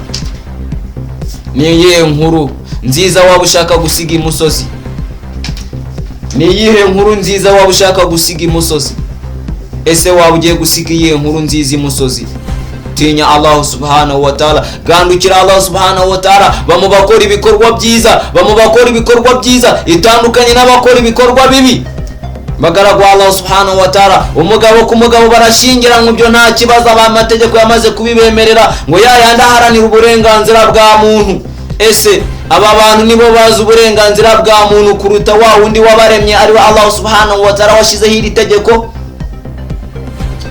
Ni iyihe nkuru nziza waba ushaka gusiga imusozi? Ni iyihe nkuru nziza waba ushaka gusiga imusozi? Ese waba ugiye gusiga iyihe nkuru nziza imusozi? Tinya Allah subhanahu wa ta'ala, gandukira Allah subhanahu wa ta'ala, bamubakora ibikorwa byiza, bamubakora ibikorwa byiza itandukanye n'abakora ibikorwa bibi. Bagaragu Allah subhanahu wa ta'ala, umugabo ku mugabo barashingira ngo byo nta kibazo, amategeko yamaze kubibemerera ngo yayandi aharanira uburenganzira bwa muntu. Ese aba bantu nibo bazi uburenganzira bwa muntu kuruta wa wundi wabaremye ari Allah subhanahu wa ta'ala washizeho iri tegeko?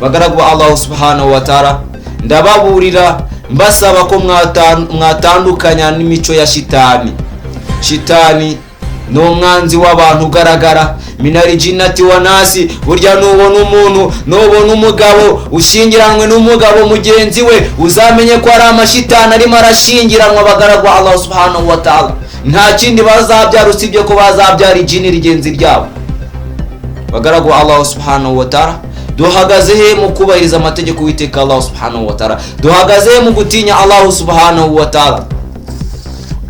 Bagaragu Allah subhanahu wa ta'ala, ndababurira mbasaba ko mwatandukanya n'imico ya shitani. Shitani ni umwanzi w'abantu ugaragara, minari jinnati wa nasi. Burya nubona umugabo ushingiranwe n'umugabo mugenzi we, uzamenye ko ari amashitani arimo arashingiranwa bagaragwa Allah subhanahu wa ta'ala. Nta kindi bazabyara usibye ko bazabyara ijini rigenzi ryabo. Bagaragwa Allah subhanahu wa ta'ala, duhagaze he mu kubahiriza amategeko y'Uwiteka Allah subhanahu wa ta'ala? Duhagaze he mu gutinya Allah subhanahu wa ta'ala?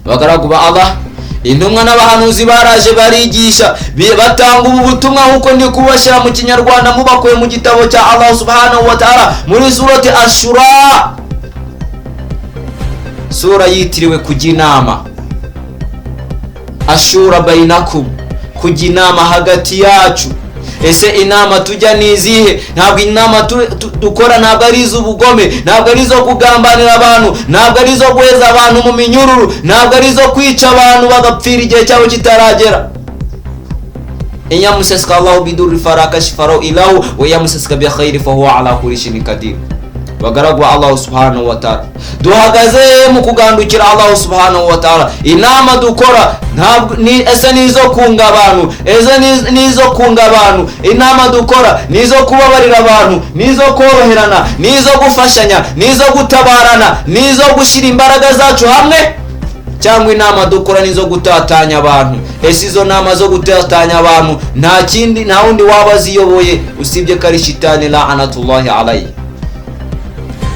Bagaragwa Allah, intumwa n'abahanuzi baraje barigisha, batanga ubu butumwa nkuko ndi kubashyira mu Kinyarwanda mubakuye mu gitabo cya Allah subhanahu wa ta'ala muri surati Ashura, sura yitiriwe kujya inama. Ashura bainakum, kujya inama hagati yacu. Ese inama tujya nizihe? Ntabwo inama dukora ntabwo ari iz'ubugome, ntabwo ari izo kugambanira abantu, ntabwo ari izo guheza abantu mu minyururu, ntabwo ari izo kwica abantu bagapfira igihe cyabo kitaragera. Inyamuseska Allahu bidurri farakashifaro ilahu wa yamuseska bi khairi fa huwa ala kulli shay'in qadir. Bagaragwa Allah subhanahu wa ta'ala, duhagaze mu kugandukira Allah subhanahu wa ta'ala. Inama dukora ntabwo ese nizo kunga abantu, nizo kunga abantu. Inama dukora nizo kubabarira abantu, nizo koroherana, nizo gufashanya, nizo gutabarana, nizo gushyira imbaraga zacu hamwe, cyangwa inama dukora nizo gutatanya abantu? Ese izo nama zo gutatanya abantu nta kindi, nta wundi waba ziyoboye usibye ko ari shitani la'anatullahi alayhi.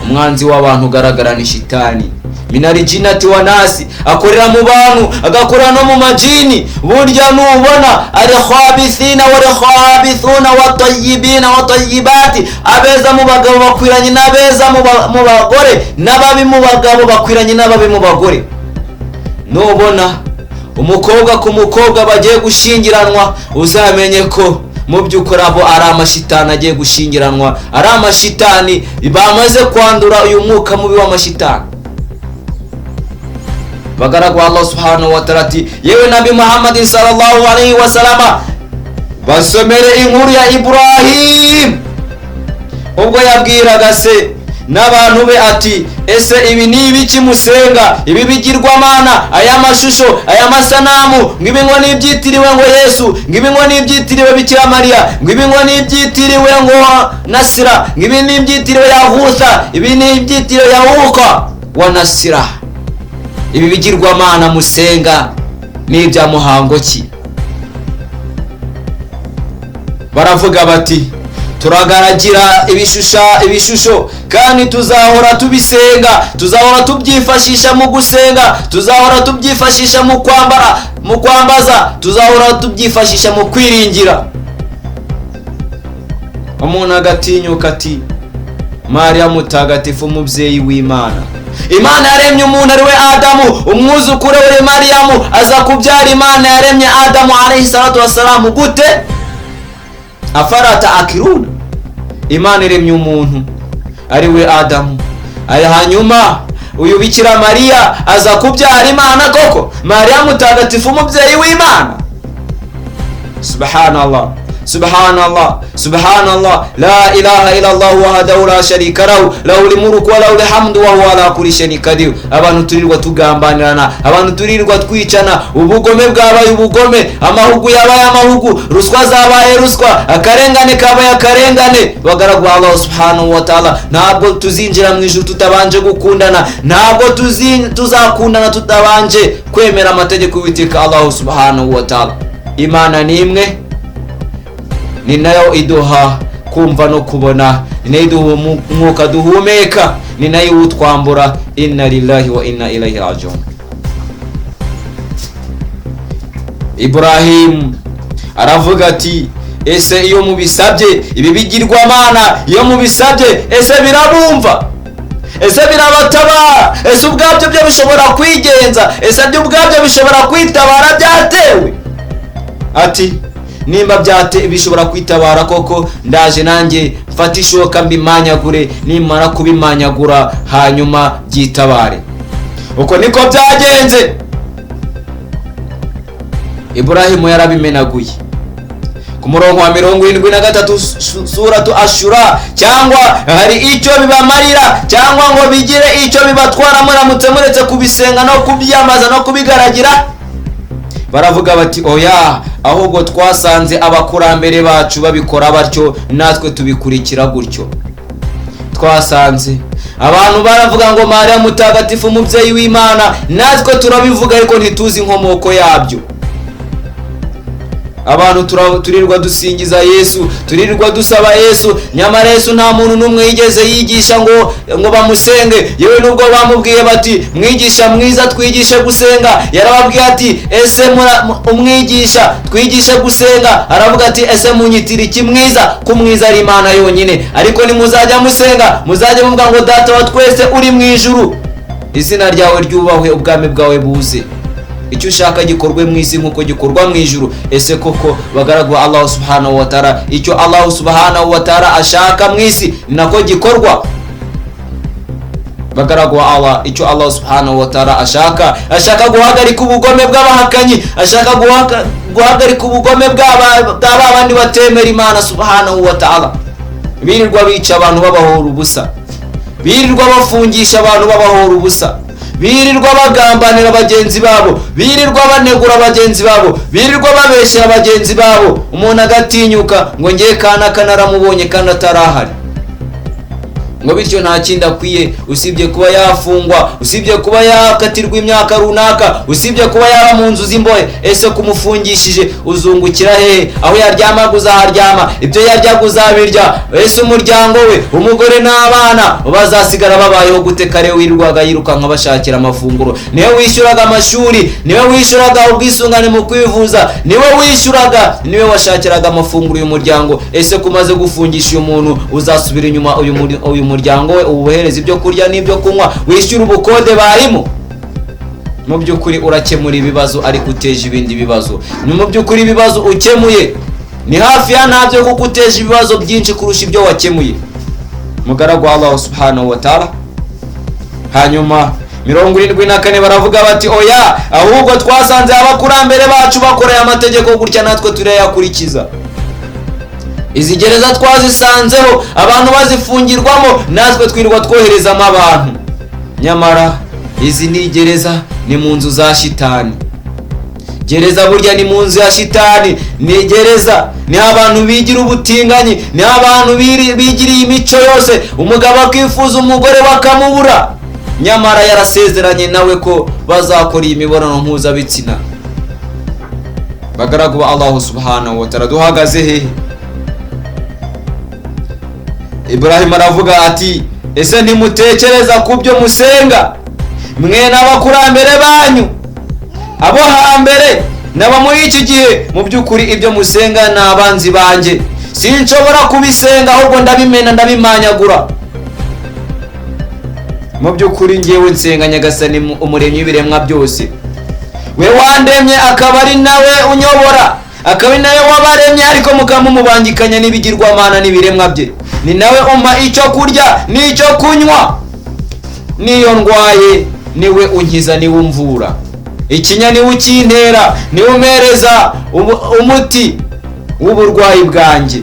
Umwanzi w'abantu ugaragara ni shitani, minari jinnati wa nasi, akorera mu bantu agakorera no mu majini. Burya nubona ari khabithina wa khabithuna wa tayyibina wa tayyibati, abeza mu bagabo bakwiranye n'abeza mu bagore, n'ababi mu bagabo bakwiranye n'ababi mu bagore. Nubona umukobwa ku mukobwa bagiye gushingiranwa, uzamenye ko mu by'ukuri abo ari amashitani agiye gushingiranwa, ari amashitani bamaze kwandura uyu mwuka mubi w'amashitani. Bagaragwa Allah subhanahu wa ta'ala ati, yewe Nabi Muhammad sallallahu alaihi wasallam, basomere inkuru ya Ibrahim ubwo yabwiraga se n'abantu be ati, ese ibi ni ibiki musenga? Ibi bigirwamana, aya mashusho, aya masanamu, ngibi ngo nibyitiriwe ngo Yesu, ngibi ngo nibyitiriwe Bikira Mariya, ngibi ngo nibyitiriwe ngo Nasira, ngibi nibyitiriwe Yahutha, ibi nibyitiriwe Yahuka wa Nasira. Ibi bigirwamana musenga ni ibya muhango ki? Baravuga bati, turagaragira ibishusho kandi tuzahora tubisenga, tuzahora tubyifashisha mu gusenga, tuzahora tubyifashisha mu kwambaza, tuzahora tubyifashisha mu kwiringira. Umuntu agatinyuka ati, Mariya mutagatifu umubyeyi w'Imana, Imana yaremye umuntu ari we Adamu, umwuzukuru we Mariyamu aza kubyara Imana yaremye Adamu alayhi salatu wassalamu gute? Afarata akiruna, Imana iremye umuntu ari we Adamu, hanyuma uyu Bikira Mariya aza kubyara Imana koko? Mariya mutagatifu umubyeyi w'Imana? Subhanallah, subhanallah, subhanallah, la ilaha illa Allah wahdahu la sharika lahu, lahul mulku wa lahul hamdu wa huwa ala kulli shay'in qadir. Abantu turirwa tugambanirana, abantu turirwa twicana, ubugome bwabaye ubugome, amahugu yabaye amahugu, ruswa zabaye ruswa, akarengane kabaye akarengane. Bagaragwa Allah subhanahu wa ta'ala, ntabwo tuzinjira mu ijuru tutabanje gukundana, ntabwo tuzakundana tutabanje kwemera amategeko y'Uwiteka Allah subhanahu wa ta'ala. Imana ni imwe, ni nayo iduha kumva no kubona, ni nayo iduha umwuka duhumeka, ni nayo utwambura. Inna lillahi wa inna ilaihi rajiun. Ibrahim aravuga ati, ese iyo mubisabye ibi bigirwamana, iyo mubisabye ese birabumva? Ese birabatabara? Ese ubwabyo byo bishobora kwigenza? Ese byo ubwabyo bishobora kwitabara byatewe? Ati, nimba bishobora kwitabara koko, ndaje nanjye mfata ishoka mbimanyagure, nimara kubimanyagura hanyuma byitabare. Uko niko byagenze. Ibrahim yarabimenaguye ku murongo wa 73 suratu ashura, cyangwa hari icyo bibamarira cyangwa ngo bigire icyo bibatwara muramutse muretse kubisenga no kubyamaza no kubigaragira? Baravuga bati oya, ahubwo twasanze abakurambere bacu babikora batyo natwe tubikurikira gutyo. Twasanze abantu baravuga ngo Mariya mutagatifu umubyeyi w'Imana, natwe turabivuga ariko ntituzi inkomoko yabyo. Abantu turirwa dusingiza Yesu, turirwa dusaba Yesu, nyamara Yesu nta muntu numwe yigeze yigisha ngo bamusenge. Yewe nubwo bamubwiye bati mwigisha mwiza twigishe gusenga, yarababwiye ati ese umwigisha twigishe gusenga, aravuga ati ese munyitira iki mwiza? Ko mwiza ari Imana yonyine. Ariko nimuzajya musenga muzajya muvuga ngo Data wa twese uri mu ijuru, izina ryawe ryubahwe, ubwami bwawe buze, icyo ushaka gikorwe mu isi nkuko gikorwa mu ijuru. Ese koko bagaragwa Allah subhanahu wa ta'ala, icyo Allah subhanahu wa ta'ala ashaka mu isi nako gikorwa? Bagaragwa Allah, icyo Allah subhanahu wa ta'ala ashaka guhagarika ubugome bw'abahakanyi, ashaka guhagarika ubugome bw'abandi batemera Imana subhanahu wa ta'ala. Birirwa bica abantu babahora ubusa, birirwa bafungisha abantu babahora ubusa, birirwa bagambanira bagenzi babo, birirwa banegura bagenzi babo, birirwa babeshya bagenzi babo. Umuntu agatinyuka ngo ngiye kana naramubonye kandi atarahari, ngo bityo nta kindi akwiye usibye kuba yafungwa, usibye kuba yakatirwa imyaka runaka, usibye kuba yaba mu nzu z'imbohe. Ese kumufungishije uzungukira hehe? Aho yaryama uzaharyama, ibyo yarya uzabirya. Ese umuryango we, umugore n'abana bazasigara babayeho gute? Kare wirirwaga yirukanka bashakira amafunguro, niwe wishyuraga amashuri, niwe wishyuraga ubwisungane mu kwivuza, niwe wishyuraga, niwe washakiraga amafunguro y'umuryango. Ese kumaze gufungisha uyu muntu uzasubira inyuma uyu muryango we ubuhereza ibyo kurya n'ibyo kunywa, wishyura ubukode barimo? Mu by'ukuri urakemura ibibazo ariko uteje ibindi bibazo. Ni mu by'ukuri ibibazo ukemuye ni hafi ya ntabyo, kuko uteje ibibazo byinshi kurusha ibyo wakemuye. Mugaragu Allah subhanahu wa ta'ala. Hanyuma 74 baravuga bati oya, ahubwo twasanze abakurambere bacu bakoreye amategeko gutya natwe turayakurikiza. Izi gereza twazisanzeho abantu bazifungirwamo, natwe twirirwa twoherezamo abantu. Nyamara izi ni gereza, ni mu nzu za shitani. Gereza burya ni mu nzu ya shitani, ni gereza ni abantu bigira ubutinganyi, ni abantu bigiriye imico yose. Umugabo akifuza umugore bakamubura, nyamara yarasezeranye nawe ko bazakora imibonano mpuzabitsina. Bagaragu ba Allah subhanahu wa ta'ala, duhagaze hehe? Ibrahim aravuga ati ese ntimutekereza kubyo musenga mwe n'abakurambere banyu abo hambere naba muri iki gihe? Mu by'ukuri ibyo musenga ni abanzi banjye, sinshobora kubisenga, ahubwo ndabimena ndabimanyagura. Mu by'ukuri ngewe nsenga Nyagasani umuremyi w'ibiremwa byose, we wandemye akaba ari nawe unyobora, akaba ari nawe wabaremye, ariko mukamumubangikanya n'ibigirwamana n'ibiremwa bye. Ni nawe umpa icyo kurya n'icyo kunywa, niyo ndwaye niwe unkiza, niwe umvura, ikinya niwe ukintera, niwe umereza umuti w'uburwayi bwanjye,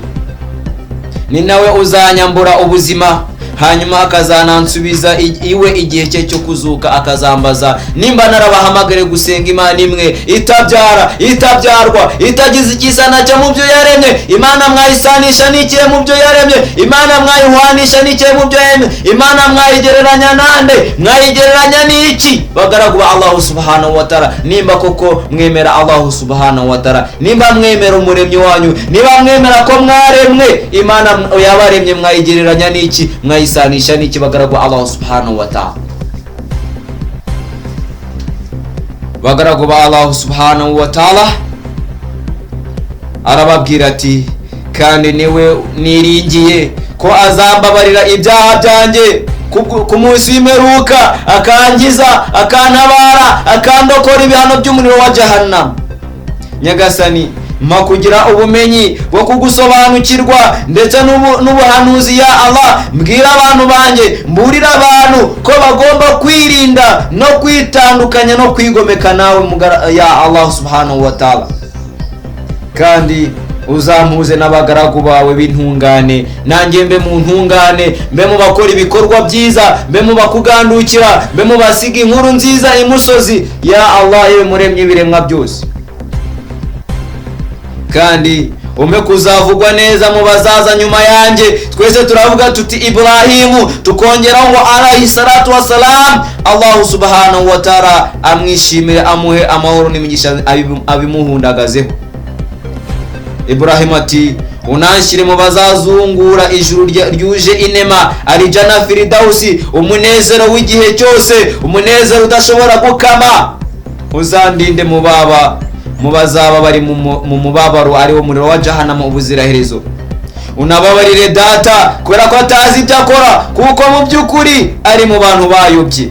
ni nawe uzanyambura ubuzima, hanyuma akazanansubiza iwe igihe cye cyo kuzuka, akazambaza nimba narabahamagare gusenga Imana imwe itabyara, itabyarwa, itagize ikisa nacyo mu byo yaremye. Imana mwayisanisha n'ikihe mu byo yaremye? Imana mwayihwanisha n'ikihe mu byo yaremye? Imana mwayigereranya nande? Mwayigereranya n'iki? Bagaragu ba Allah subhanahu wa ta'ala, nimba koko mwemera Allah subhanahu wa ta'ala, nimba mwemera umuremyi wanyu, nimba mwemera ko mwaremwe, Imana yabaremye mwayigereranya n'iki? Mwayisanisha n'iki? Bagaragu Allah subhanahu wa ta'ala. Bagaragu ba Allah subhanahu wa ta'ala arababwira ati kandi niwe niringiye ko azambabarira ibyaha byanjye ku munsi w'imperuka, akangiza, akantabara, akandokora ibihano by'umuriro wa Jahannam. Nyagasani mpa kugira ubumenyi bwo kugusobanukirwa ndetse n'ubuhanuzi ya Allah. Mbwira abantu banjye, mburira abantu ko bagomba kwirinda no kwitandukanya no kwigomeka nawe ya Allah subhanahu wa ta'ala. Kandi uzampuze n'abagaragu bawe b'intungane, nanjye mbe mu ntungane, mbe mu bakora ibikorwa byiza, mbe mu bakugandukira, mbe mu basiga inkuru nziza imusozi, ya Allah yewe muremye ibiremwa byose. Kandi umpe kuzavugwa neza mu bazaza nyuma yanjye. Twese turavuga tuti Ibrahimu, tukongeraho ngo alayhi salatu wassalam, Allah subhanahu wa ta'ala amwishimire, amuhe amahoro n'imigisha abimuhundagazeho. Ibrahimu ati unanshyire mu bazazungura ijuru ryuje inema, arijana firidausi, umunezero w'igihe cyose, umunezero udashobora gukama. Uzandinde mu bazaba bari mu mubabaro ari wo muriro wa jahannama ubuziraherezo. Unababarire data kubera ko atazi ibyo akora, kuko mu by'ukuri ari mu bantu bayobye.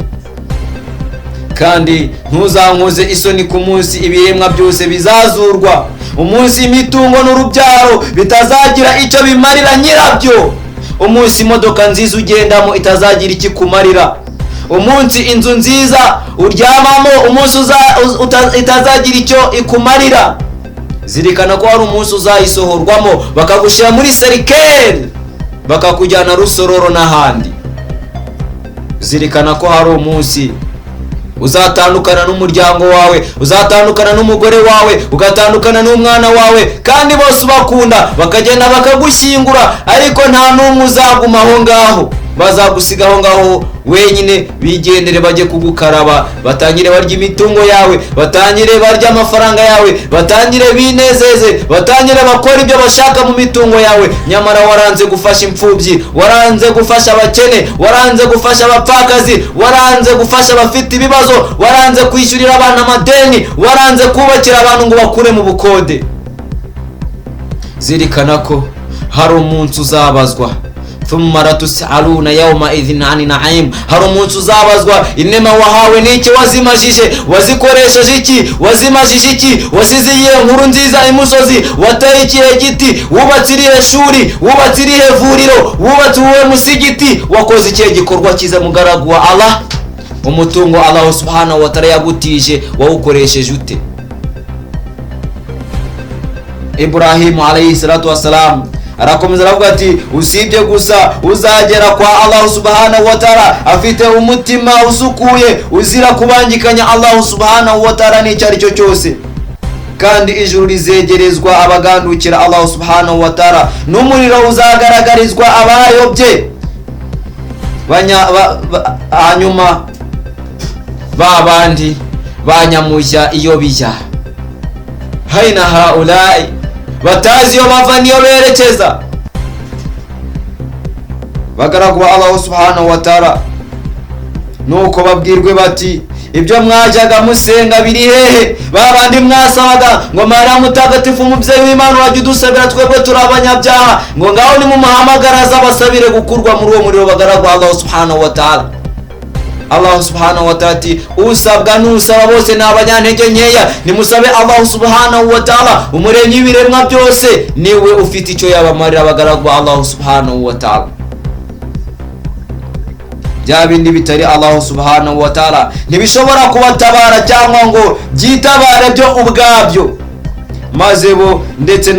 Kandi ntuzankoze isoni ku munsi ibiremwa byose bizazurwa, umunsi imitungo n'urubyaro bitazagira icyo bimarira nyirabyo, umunsi imodoka nziza ugendamo itazagira ikikumarira, umunsi inzu nziza uryamamo umunsi itazagira icyo ikumarira. Zirikana ko hari umunsi uzayisohorwamo bakagushyira muri serikeri bakakujyana Rusororo n'ahandi. Zirikana ko hari umunsi uzatandukana n'umuryango wawe, uzatandukana n'umugore wawe, ugatandukana n'umwana wawe, kandi bose ubakunda, bakagenda bakagushyingura, ariko nta n'umwe uzaguma aho ngaho. Bazagusiga aho ngaho wenyine, bigendere bajye kugukaraba, batangire barya imitungo yawe, batangire barya amafaranga yawe, batangire binezeze, batangire bakora ibyo bashaka mu mitungo yawe. Nyamara waranze gufasha imfubyi, waranze gufasha abakene, waranze gufasha abapfakazi, waranze gufasha abafite ibibazo, waranze kwishyurira abana amadeni, waranze kubakira abantu ngo bakure mu bukode. Zirikana ko hari umunsi uzabazwa, thumma latus'aluna yawma idhin 'ani na'im. Hari umunsi uzabazwa inema wahawe n'iki wazimajije, wazikoresheje iki, wazimajije iki, wasize iyihe nkuru nziza imusozi, wateye ikihe giti, wubatse irihe shuri, wubatse irihe vuriro, wubatse uwe musigiti, wakoze ikihe gikorwa cyiza mugaragu wa Allah. Umutungo Allah subhanahu wa ta'ala yagutije wawukoresheje ute? Ibrahimu alayhi salatu wassalam arakomeza aravuga ati usibye gusa uzagera kwa Allah subhanahu wa ta'ala afite umutima usukuye uzira kubangikanya Allah subhanahu wa ta'ala n'icyo ari cyo cyose, kandi ijuru rizegerezwa abagandukira Allah subhanahu wa ta'ala, n'umuriro uzagaragarizwa abayobye. Hanyuma babandi banyamujya iyo bijya, haina haulai, batazi iyo bava niyo berekeza. Bagaragwa Allah subhanahu wa ta'ala nuko babwirwe bati ibyo mwajyaga musenga biri hehe? Babandi mwasabaga ngo Mariya mutagatifu umubyeyi w'Imana wajya udusabira twebwe turi abanyabyaha, ngo ngaho ni mumuhamagara azabasabire gukurwa muri uwo muriro. Bagaragwa Allah subhanahu wa ta'ala. Allah subhanahu wa ta'ala ati usabwa n'usaba bose ni abanyantege nkeya, nimusabe Allah subhanahu wa ta'ala umuremyi w'ibiremwa byose, niwe ufite icyo yabamarira. Bagaragwa Allah subhanahu wa ta'ala. Bya bindi bitari Allah subhanahu wa ta'ala ntibishobora kubatabara cyangwa ngo byitabare byo ubwabyo, maze bo ndetse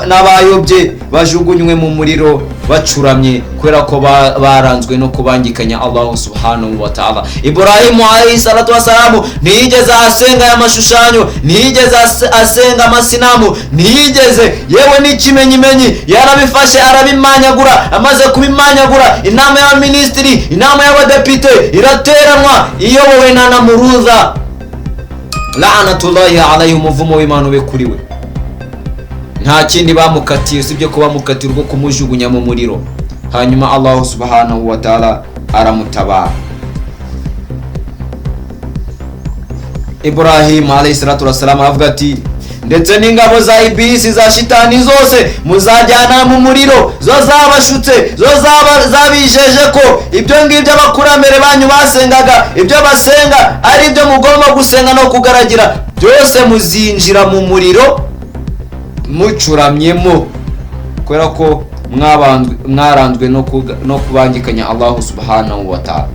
n'abayobye bajugunywe mu muriro bacuramye kubera ko baranzwe no kubangikanya Allah subhanahu wa ta'ala. Ibrahimu alayhi salatu wassalam ntiyigeze asenga y'amashushanyo, ntiyigeze asenga amasinamu, ntiyigeze yewe n'ikimenyimenyi yarabifashe arabimanyagura. Amaze kubimanyagura, inama y'abaminisitiri, inama y'abadepite irateranwa iyobowe na Namuruza la'anatullahi alayhi, umuvumo w'Imana ube kuri we. Nta kindi bamukatiye usibye ko bamukatiye urwo kumujugunya mu muriro. Hanyuma Allah subhanahu wa ta'ala aramutabara. Ibrahim alayhi salatu wassalam avuga ati ndetse n'ingabo za Ibilisi za shitani zose muzajyana mu muriro, zo zabashutse, zo zabijeje ko ibyo ngibyo abakurambere banyu basengaga, ibyo basenga ari ibyo mugomba gusenga no kugaragira, byose muzinjira mu muriro mucuramyemo, kubera ko mwaranzwe no kubangikanya Allah subhanahu wa ta'ala.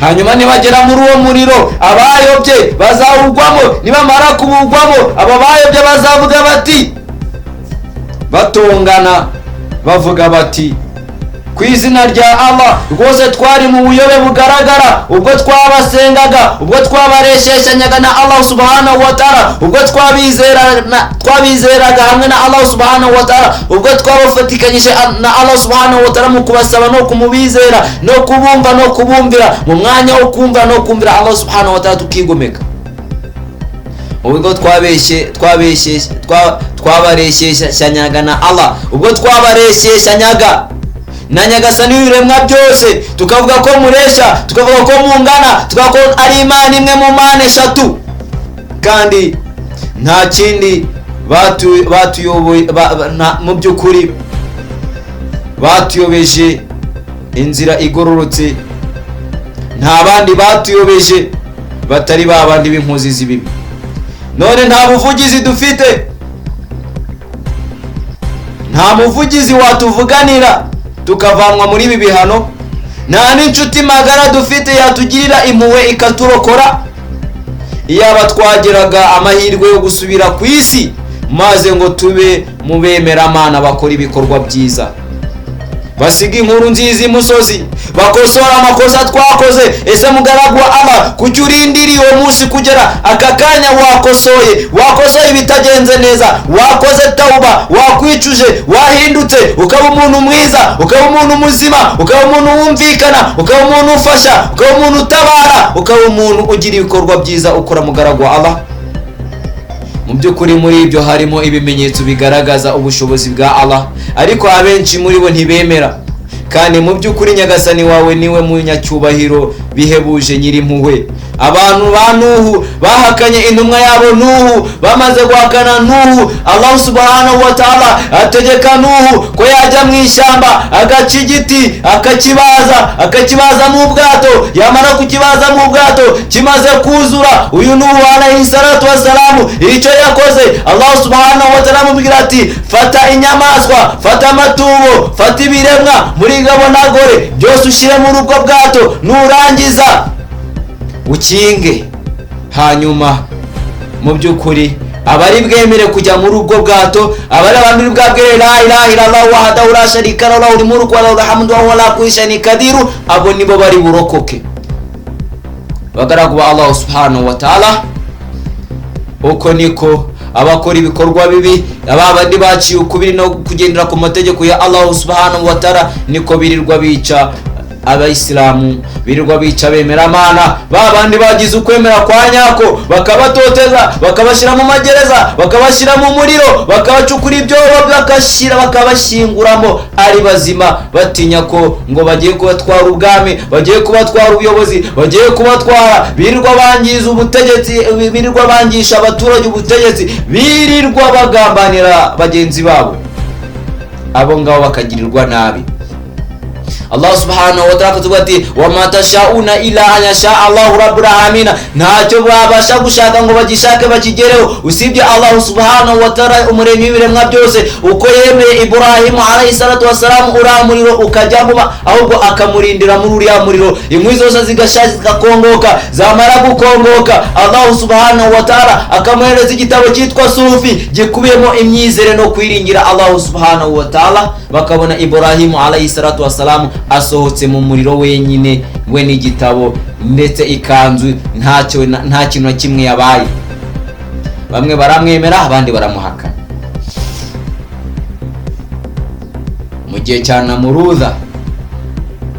Hanyuma nibagera muri uwo muriro abayobye bazawugwamo, nibamara kubugwamo aba bayobye bazavuga bati batongana bavuga bati ku izina rya Allah rwose twari mu buyobe bugaragara ubwo twabasengaga, ubwo twabaresheshanyaga na Allah subhanahu wa ta'ala, ubwo twabizeraga hamwe na Allah subhanahu wa ta'ala, ubwo twabafatikanyije na Allah subhanahu wa ta'ala mu kubasaba no kumubizera no kubumva no kubumbira mu mwanya wo kumva no kumvira Allah subhanahu wa ta'ala tukigomeka. Ubwo twabaresheshanyaga na Allah, ubwo twabaresheshanyaga na nyagasani w'ibiremwa byose, tukavuga ko muresha, tukavuga ko mungana, tukavuga ko ari Imana imwe mu Mana eshatu, kandi nta kindi batuyoboye mu by'ukuri batuyobeje inzira igororotse, nta bandi batuyobeje batari babandi b'inkozi z'ibibi. None nta buvugizi dufite, nta muvugizi watuvuganira tukavanwa muri ibi bihano, nta n'inshuti magara dufite yatugirira impuhwe ikaturokora. Iyaba twagiraga amahirwe yo gusubira ku isi maze ngo tube mu bemeramana bakora ibikorwa byiza, basiga inkuru nziza imusozi, bakosora amakosa twakoze. Ese mugaragu wa Allah, kuki urindiriye uwo munsi kugera aka kanya wakosoye ibitagenze neza, wakoze tauba, wakwicuje, wahindutse, ukaba umuntu mwiza, ukaba umuntu muzima, ukaba umuntu wumvikana, ukaba umuntu ufasha, ukaba umuntu utabara, ukaba umuntu ugira ibikorwa byiza ukora mugaragu wa Allah? Mu by'ukuri muri ibyo harimo ibimenyetso bigaragaza ubushobozi bwa Allah, ariko abenshi muri bo ntibemera. Kandi mu by'ukuri nyagasani wawe niwe munyacyubahiro bihebuje nyirimpuhwe. Abantu ba Nuhu bahakanye intumwa yabo Nuhu, bamaze guhakana Nuhu, Allah subhanahu wa ta'ala ategeka Nuhu ko yajya mu ishyamba agaca igiti akakibaza mu bwato. Yamara kukibaza mu bwato kimaze kuzura, uyu Nuhu alayhi salatu wassalamu icyo yakoze, Allah subhanahu wa ta'ala amubwira ati fata inyamaswa, fata amatungo, fata ibiremwa muri gabo nagore byose ushyire muri ubwo bwato, nurangiza ukinge. Hanyuma mu by'ukuri abari bwemere kujya muri ubwo bwato, abari abandi bwabwire la ilaha illallah wahdahu la sharika lahu lahul mulku wa lahul hamdu wa huwa ala kulli shay'in qadir, abo nibo bari burokoke. Bagaragu ba Allah subhanahu wa ta'ala, uko niko abakora ibikorwa bibi, abandi baciye ukubiri no kugendera ku mategeko ya Allah subhanahu wa ta'ala, niko birirwa bica abayisilamu, birirwa bica bemeramana, babandi bagize ukwemera kwa nyako, bakabatoteza, bakabashyira mu magereza, bakabashyira mu muriro, bakabacukura ibyobo, bakabashinguramo ari bazima, batinya ko ngo bagiye kubatwara ubwami, bagiye kubatwara ubuyobozi, bagiye kubatwara. Birirwa bangiza ubutegetsi, birirwa bangisha abaturage ubutegetsi, birirwa bagambanira bagenzi babo, abo ngabo bakagirirwa nabi. Allah subhanahu wa ta'ala akavuga ati wa ma tashauna illa an yasha Allahu rabbul alamin, ntacyo babasha gushaka ngo bagishake bakigereho usibye Allah subhanahu wa ta'ala umuremyi w'ibiremwa byose. Uko yemeye Ibrahim alayhi salatu wassalam uramuriro ukajyamo, ahubwo akamurindira muri uriya muriro, inkwi zose zigashaje zikakongoka. Zamara gukongoka, Allah subhanahu wa ta'ala akamuhereza igitabo cyitwa Sufi gikubiyemo imyizere no kwiringira Allah subhanahu wa ta'ala. Bakabona Ibrahim alayhi salatu wassalam asohotse mu muriro wenyine, we n'igitabo ndetse ikanzu, nta kintu na kimwe yabaye. Bamwe baramwemera, abandi baramuhakana. Mu gihe cya Namurudha,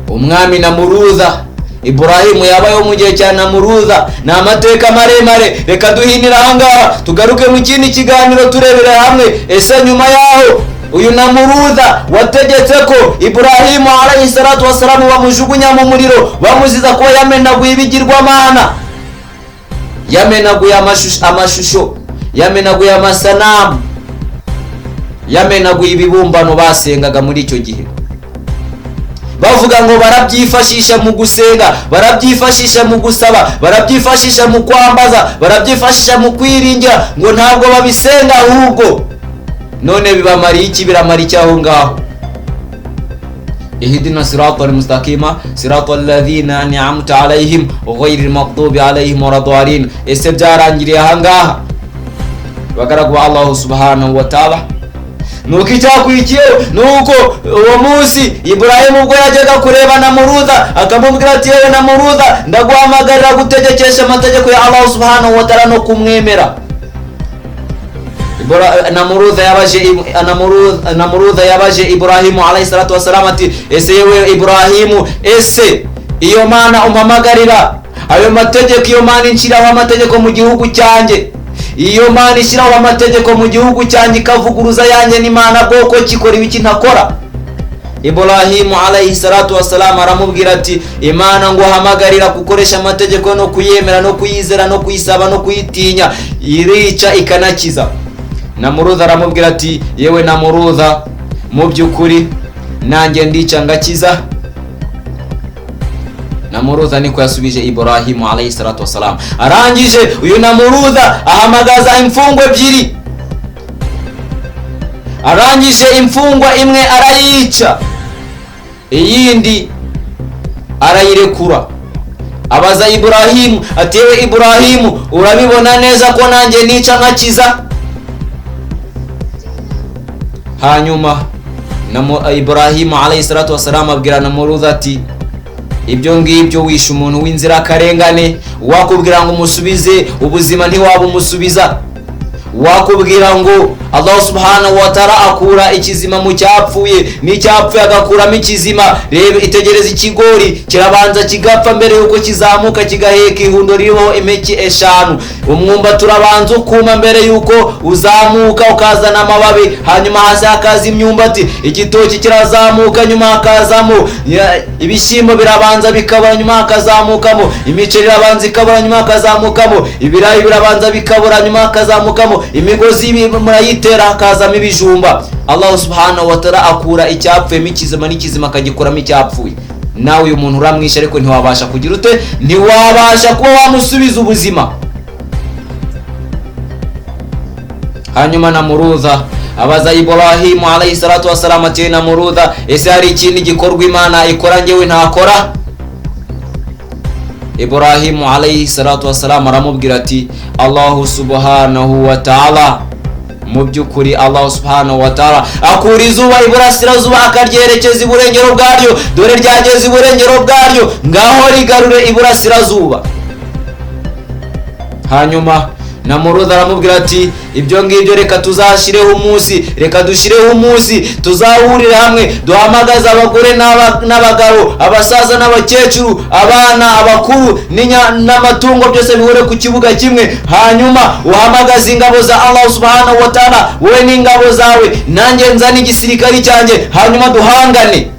umwami Namurudha, Ibrahim yabayeho mu gihe cya Namurudha, ni amateka maremare. Reka duhinira ahangaha tugaruke mu kindi kiganiro turebere hamwe ese nyuma yaho uyu Namurudha wategetse ko Ibrahim alayhi salatu wassalam bamujugunya mu muriro, bamuziza ko yamenaguye ibigirwamana, yamenaguye amashusho, yamenaguye amasanamu, yamenaguye ibibumbano basengaga muri icyo gihe. Bavuga ngo barabyifashisha mu gusenga, barabyifashisha mu gusaba, barabyifashisha mu kwambaza, barabyifashisha mu kwiringira, ngo ntabwo babisenga ahubwo. None bibamariye iki? Biramara iki aho ngaho? ihdina siratal mustaqima siratal ladhina an'amta alayhim ghayril maghdubi alayhim waladdallin. Ese byarangiriye aha ngaha? Bagaragu Allah subhanahu wa ta'ala, nuko icyakurikiyeho nuko uwo munsi Iburahimu ubwo yajyaga kureba Namuruza akamubwira ati yewe Namuruza ndaguhamagarira gutegekesha amategeko ya Allah subhanahu wa ta'ala no kumwemera. Namuruza yabaje Iburahimu alayhi salatu wassalam ati ese yewe Iburahimu, ese iyo Mana umpamagarira ayo mategeko, iyo Mana inshiraho amategeko mu gihugu cyanjye, iyo Mana ishyiraho amategeko mu gihugu cyanjye ikavuguruza yanjye n'Imana bwoko kikora ibiki ntakora? Iburahimu alayhi salatu wassalam aramubwira ati Imana ngo hamagarira gukoresha amategeko no kuyemera no kuyizera no kuyisaba no kuyitinya, irica ikanakiza. Namuruza aramubwira ati yewe Namuruza, mu by'ukuri nanjye ndica ngakiza. Namuruza niko yasubije Iburahimu alayhi salatu wassalam. Arangije uyu Namuruza ahamagaza imfungwa ebyiri, arangije imfungwa imwe arayica, iyindi arayirekura. Abaza Iburahimu ati yewe Iburahimu, urabibona neza ko nanjye nica nkakiza? Hanyuma Iburahimu alayhi salatu wassalam abwira Namuruza ati ibyo ngibyo wishe umuntu w'inzira karengane, wakubwira ngo umusubize ubuzima ntiwaba umusubiza, wakubwira ngo Allah subhanahu wa ta'ala akura ikizima mu cyapfuye, n'icyapfuye agakuramo ikizima. Reba itegereza ikigori kirabanza kigapfa mbere yuko kizamuka kigaheka ihundo ririho impeke 5. Umwumba turabanza ukuma mbere yuko uzamuka ukazana amababi, hanyuma hasi hakaza imyumbati. Igitoki kirazamuka nyuma hakazamo ibishyimbo, birabanza bikabura nyuma hakazamukamo imiceri, irabanza ikabura nyuma hakazamukamo ibirayi, birabanza bikabura nyuma hakazamukamo imigozi, murayitera hakazamo ibijumba. Allah subhanahu wa ta'ala akura icyapfuye ikizima n'ikizima akagikuramo icyapfuye. Nawe uyu muntu uramwisha ariko ntiwabasha kugira ute, ntiwabasha kuba wamusubiza ubuzima. Hanyuma Namuruza abaza Iburahimu alayhi salatu wassalam ati Namuruza, ese hari ikindi gikorwa Imana ikora njyewe ntakora? Iburahimu alayhi salatu wassalam aramubwira ati Allah subhanahu wa ta'ala, mu by'ukuri Allah subhanahu wa ta'ala akura izuba iburasirazuba akaryerekeza iburengero bwaryo, dore ryageze iburengero bwaryo, ngaho rigarure iburasirazuba. Hanyuma Namuruza aramubwira ati ibyo ngibyo reka tuzashireho umunsi, reka dushireho umunsi tuzahurira hamwe, duhamagaza abagore n'abagabo, abasaza n'abakecuru, abana, abakuru n'amatungo, byose bihure ku kibuga kimwe. Hanyuma uhamagaza ingabo za Allah subhanahu wa ta'ala, wowe n'ingabo zawe, nanjye nzana igisirikari cyanjye, hanyuma duhangane.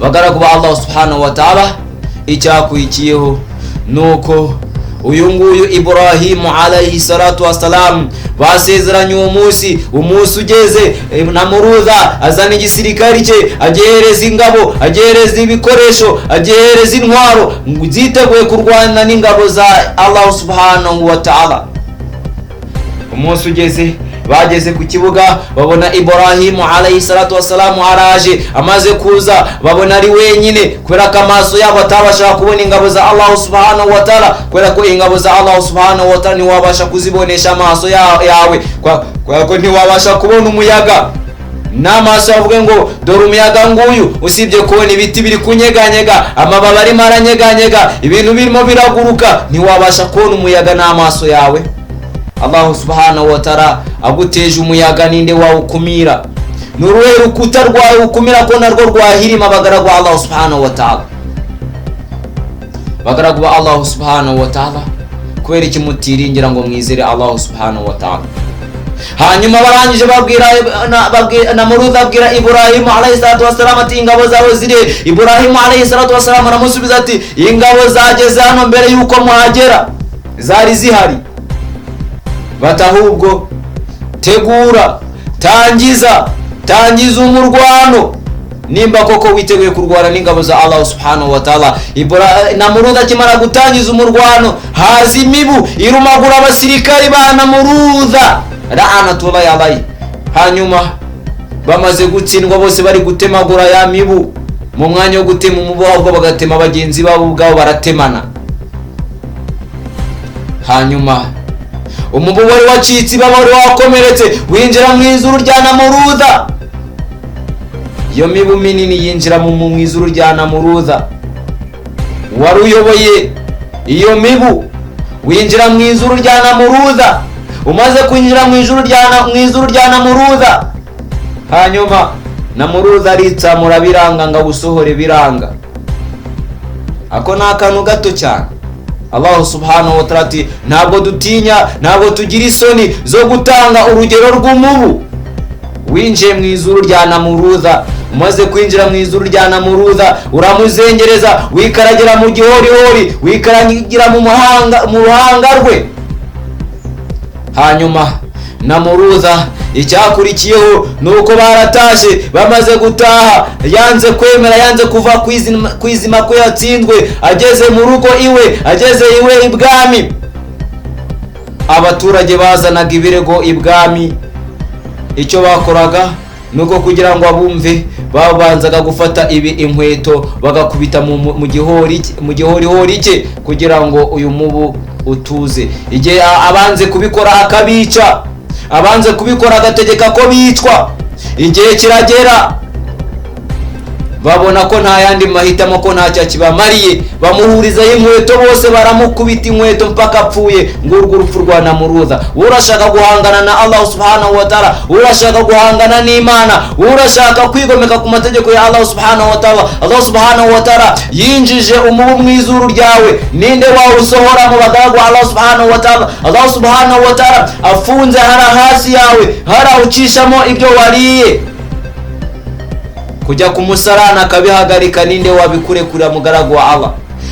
Bagaragu ba Allah subhanahu wa ta'ala, icyakurikiyeho nuko uyu nguyu Iburahimu alayhi salatu wassalam basezeranye uwo munsi. Umunsi ugeze, Namuruza azana igisirikari cye, agihereza ingabo, agihereza ibikoresho, agihereza intwaro ziteguye kurwana n'ingabo za Allah subhanahu wa ta'ala. Umunsi ugeze, bageze ku kibuga babona Iburahimu alayhi salatu wassalam araje. Amaze kuza babona ari wenyine, kubera ko amaso yabo atabasha kubona ingabo za Allah subhanahu wa ta'ala, kubera ko ingabo za Allah subhanahu wa ta'ala ntiwabasha kuzibonesha amaso yawe, kubera ko ntiwabasha kubona umuyaga n'amaso yavuga ngo dore umuyaga nguyu, usibye kubona ibiti biri kunyeganyega, amababi arimo aranyeganyega, ibintu birimo biraguruka, ntiwabasha kubona umuyaga n'amaso yawe. Allah subhanahu wa ta'ala aguteje umuyaga, ninde wawukumira? Nuruhe rukuta rwawe ukumira ko narwo rwahirima abagaragu ba Allah subhanahu wa ta'ala? Bagaragu ba Allah subhanahu wa ta'ala, kubera iki mutiringira ngo mwizere Allah subhanahu wa ta'ala? Hanyuma barangije babwira Namuruza abwira Iburahimu alayhi salatu wassalam ati ingabo zawe ziri. Iburahimu alayhi salatu wassalam aramusubiza ati ingabo zageze hano mbere yuko muhagera, zari zihari. Batahubwo tegura, tangiza umurwano, nimba koko witeguye kurwana n'ingabo za Allah subhanahu wa ta'ala. Namuruza akimara gutangiza umurwano, haza imibu irumagura abasirikari ba Namuruza la'anatullahi alayhi. Hanyuma bamaze gutsindwa bose bari gutemagura ya mibu, mu mwanya wo gutema umubu ahubwo bagatema bagenzi babo ubwabo baratemana. Hanyuma umubu wari wacitse, ibaba wari wakomeretse, winjira mu izuru rya Namuruza. Iyo mibu minini yinjira mu izuru rya Namuruza. Wari uyoboye iyo mibu winjira mu izuru rya Namuruza. Umaze kwinjira mu izuru rya Namuruza, hanyuma Namuruza aritsamura biranga ngo gusohore biranga. Ako ni akantu gato cyane. Allah subhanahu wa ta'ala ati ntabwo dutinya, ntabwo tugira isoni zo gutanga urugero rw'umubu winjiye mu izuru rya Namuruza. Umaze kwinjira mu izuru rya Namuruza, uramuzengereza, wikaragira mu gihorihori, wikaragira mu ruhanga rwe. Hanyuma Namuruza icyakurikiyeho nuko baratashe. Bamaze gutaha, yanze kwemera, yanze kuva kwizima ko yatsinzwe. Ageze mu rugo iwe, ageze iwe ibwami, abaturage bazanaga ibirego ibwami. Icyo bakoraga nuko kugira ngo abumve, babanzaga gufata inkweto bagakubita mu gihorihori cye kugira ngo uyu mubu utuze. Igihe abanze kubikora akabica, abanze kubikora agategeka ko bicwa. Igihe kiragera, babona ko nta yandi mahitamo, ko ntacyo kibamariye, bamuhurizaho inkweto, bose baramukubita inkweto mpaka apfuye. Ngurwo urupfu rwa Namuruza. Urashaka guhangana na Allah subhanahu wa ta'ala, urashaka guhangana n'Imana, urashaka kwigomeka ku mategeko ya Allah subhanahu wa ta'ala. Allah subhanahu wa ta'ala yinjije umubu mu izuru ryawe, ninde wawusohora mu bagaragu Allah subhanahu wa ta'ala? Allah subhanahu wa ta'ala afunze hasi yawe, harawucishamo ibyo wariye. Kujya kumusarana akabihagarika, ninde wabikurekura mugaragu wa Allah?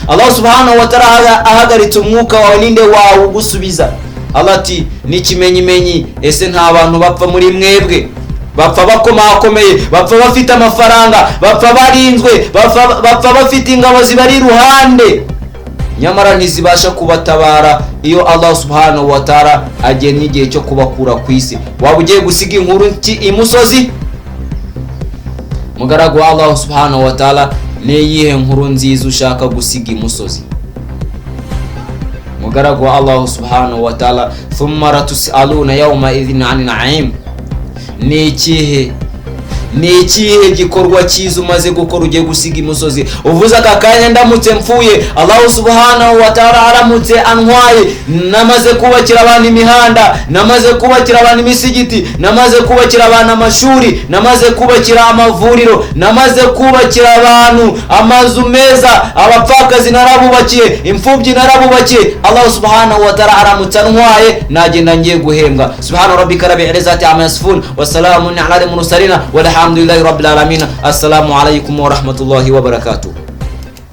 Allah subhanahu wa ta'ala ahagaritse umwuka wawe, ninde wawugusubiza? Allah ati n'ikimenyimenyi, ese nta bantu bapfa muri mwebwe? Bapfa bakomakomeye, bapfa bafite amafaranga, bapfa barinzwe, bapfa bafite ingabo zibari iruhande, nyamara ntizibasha kubatabara iyo Allah subhanahu wa ta'ala agennye igihe cyo kubakura ku isi. Waba ugiye gusiga inkuru imusozi? Mugaragu wa Allah subhanahu wa ta'ala, ni iyihe nkuru nziza ushaka gusiga imusozi? Mugaragu wa Allah subhanahu wa ta'ala, thumma ratusaluna yawma idhin 'anil na'im. Ni ikihe gikorwa cyiza umaze gukora ugiye gusiga imusozi? Uvuze aka kanya ndamutse mpfuye, Allah subhanahu wa ta'ala aramutse antwaye, namaze kubakira abantu imihanda, namaze kubakira abantu imisigiti, namaze kubakira abantu amashuri, namaze kubakira amavuriro, namaze kubakira abantu amazu meza, abapfakazi narabubakiye, imfubyi narabubakiye. Allah subhanahu wa ta'ala aramutse antwaye, nagenda ngiye guhembwa. Subhana rabbika rabbil izzati amma yasifun wa salamun ala al mursalin walhamdulillahi rabbil alamin. Assalamu alaykum wa rahmatullahi wa barakatuh.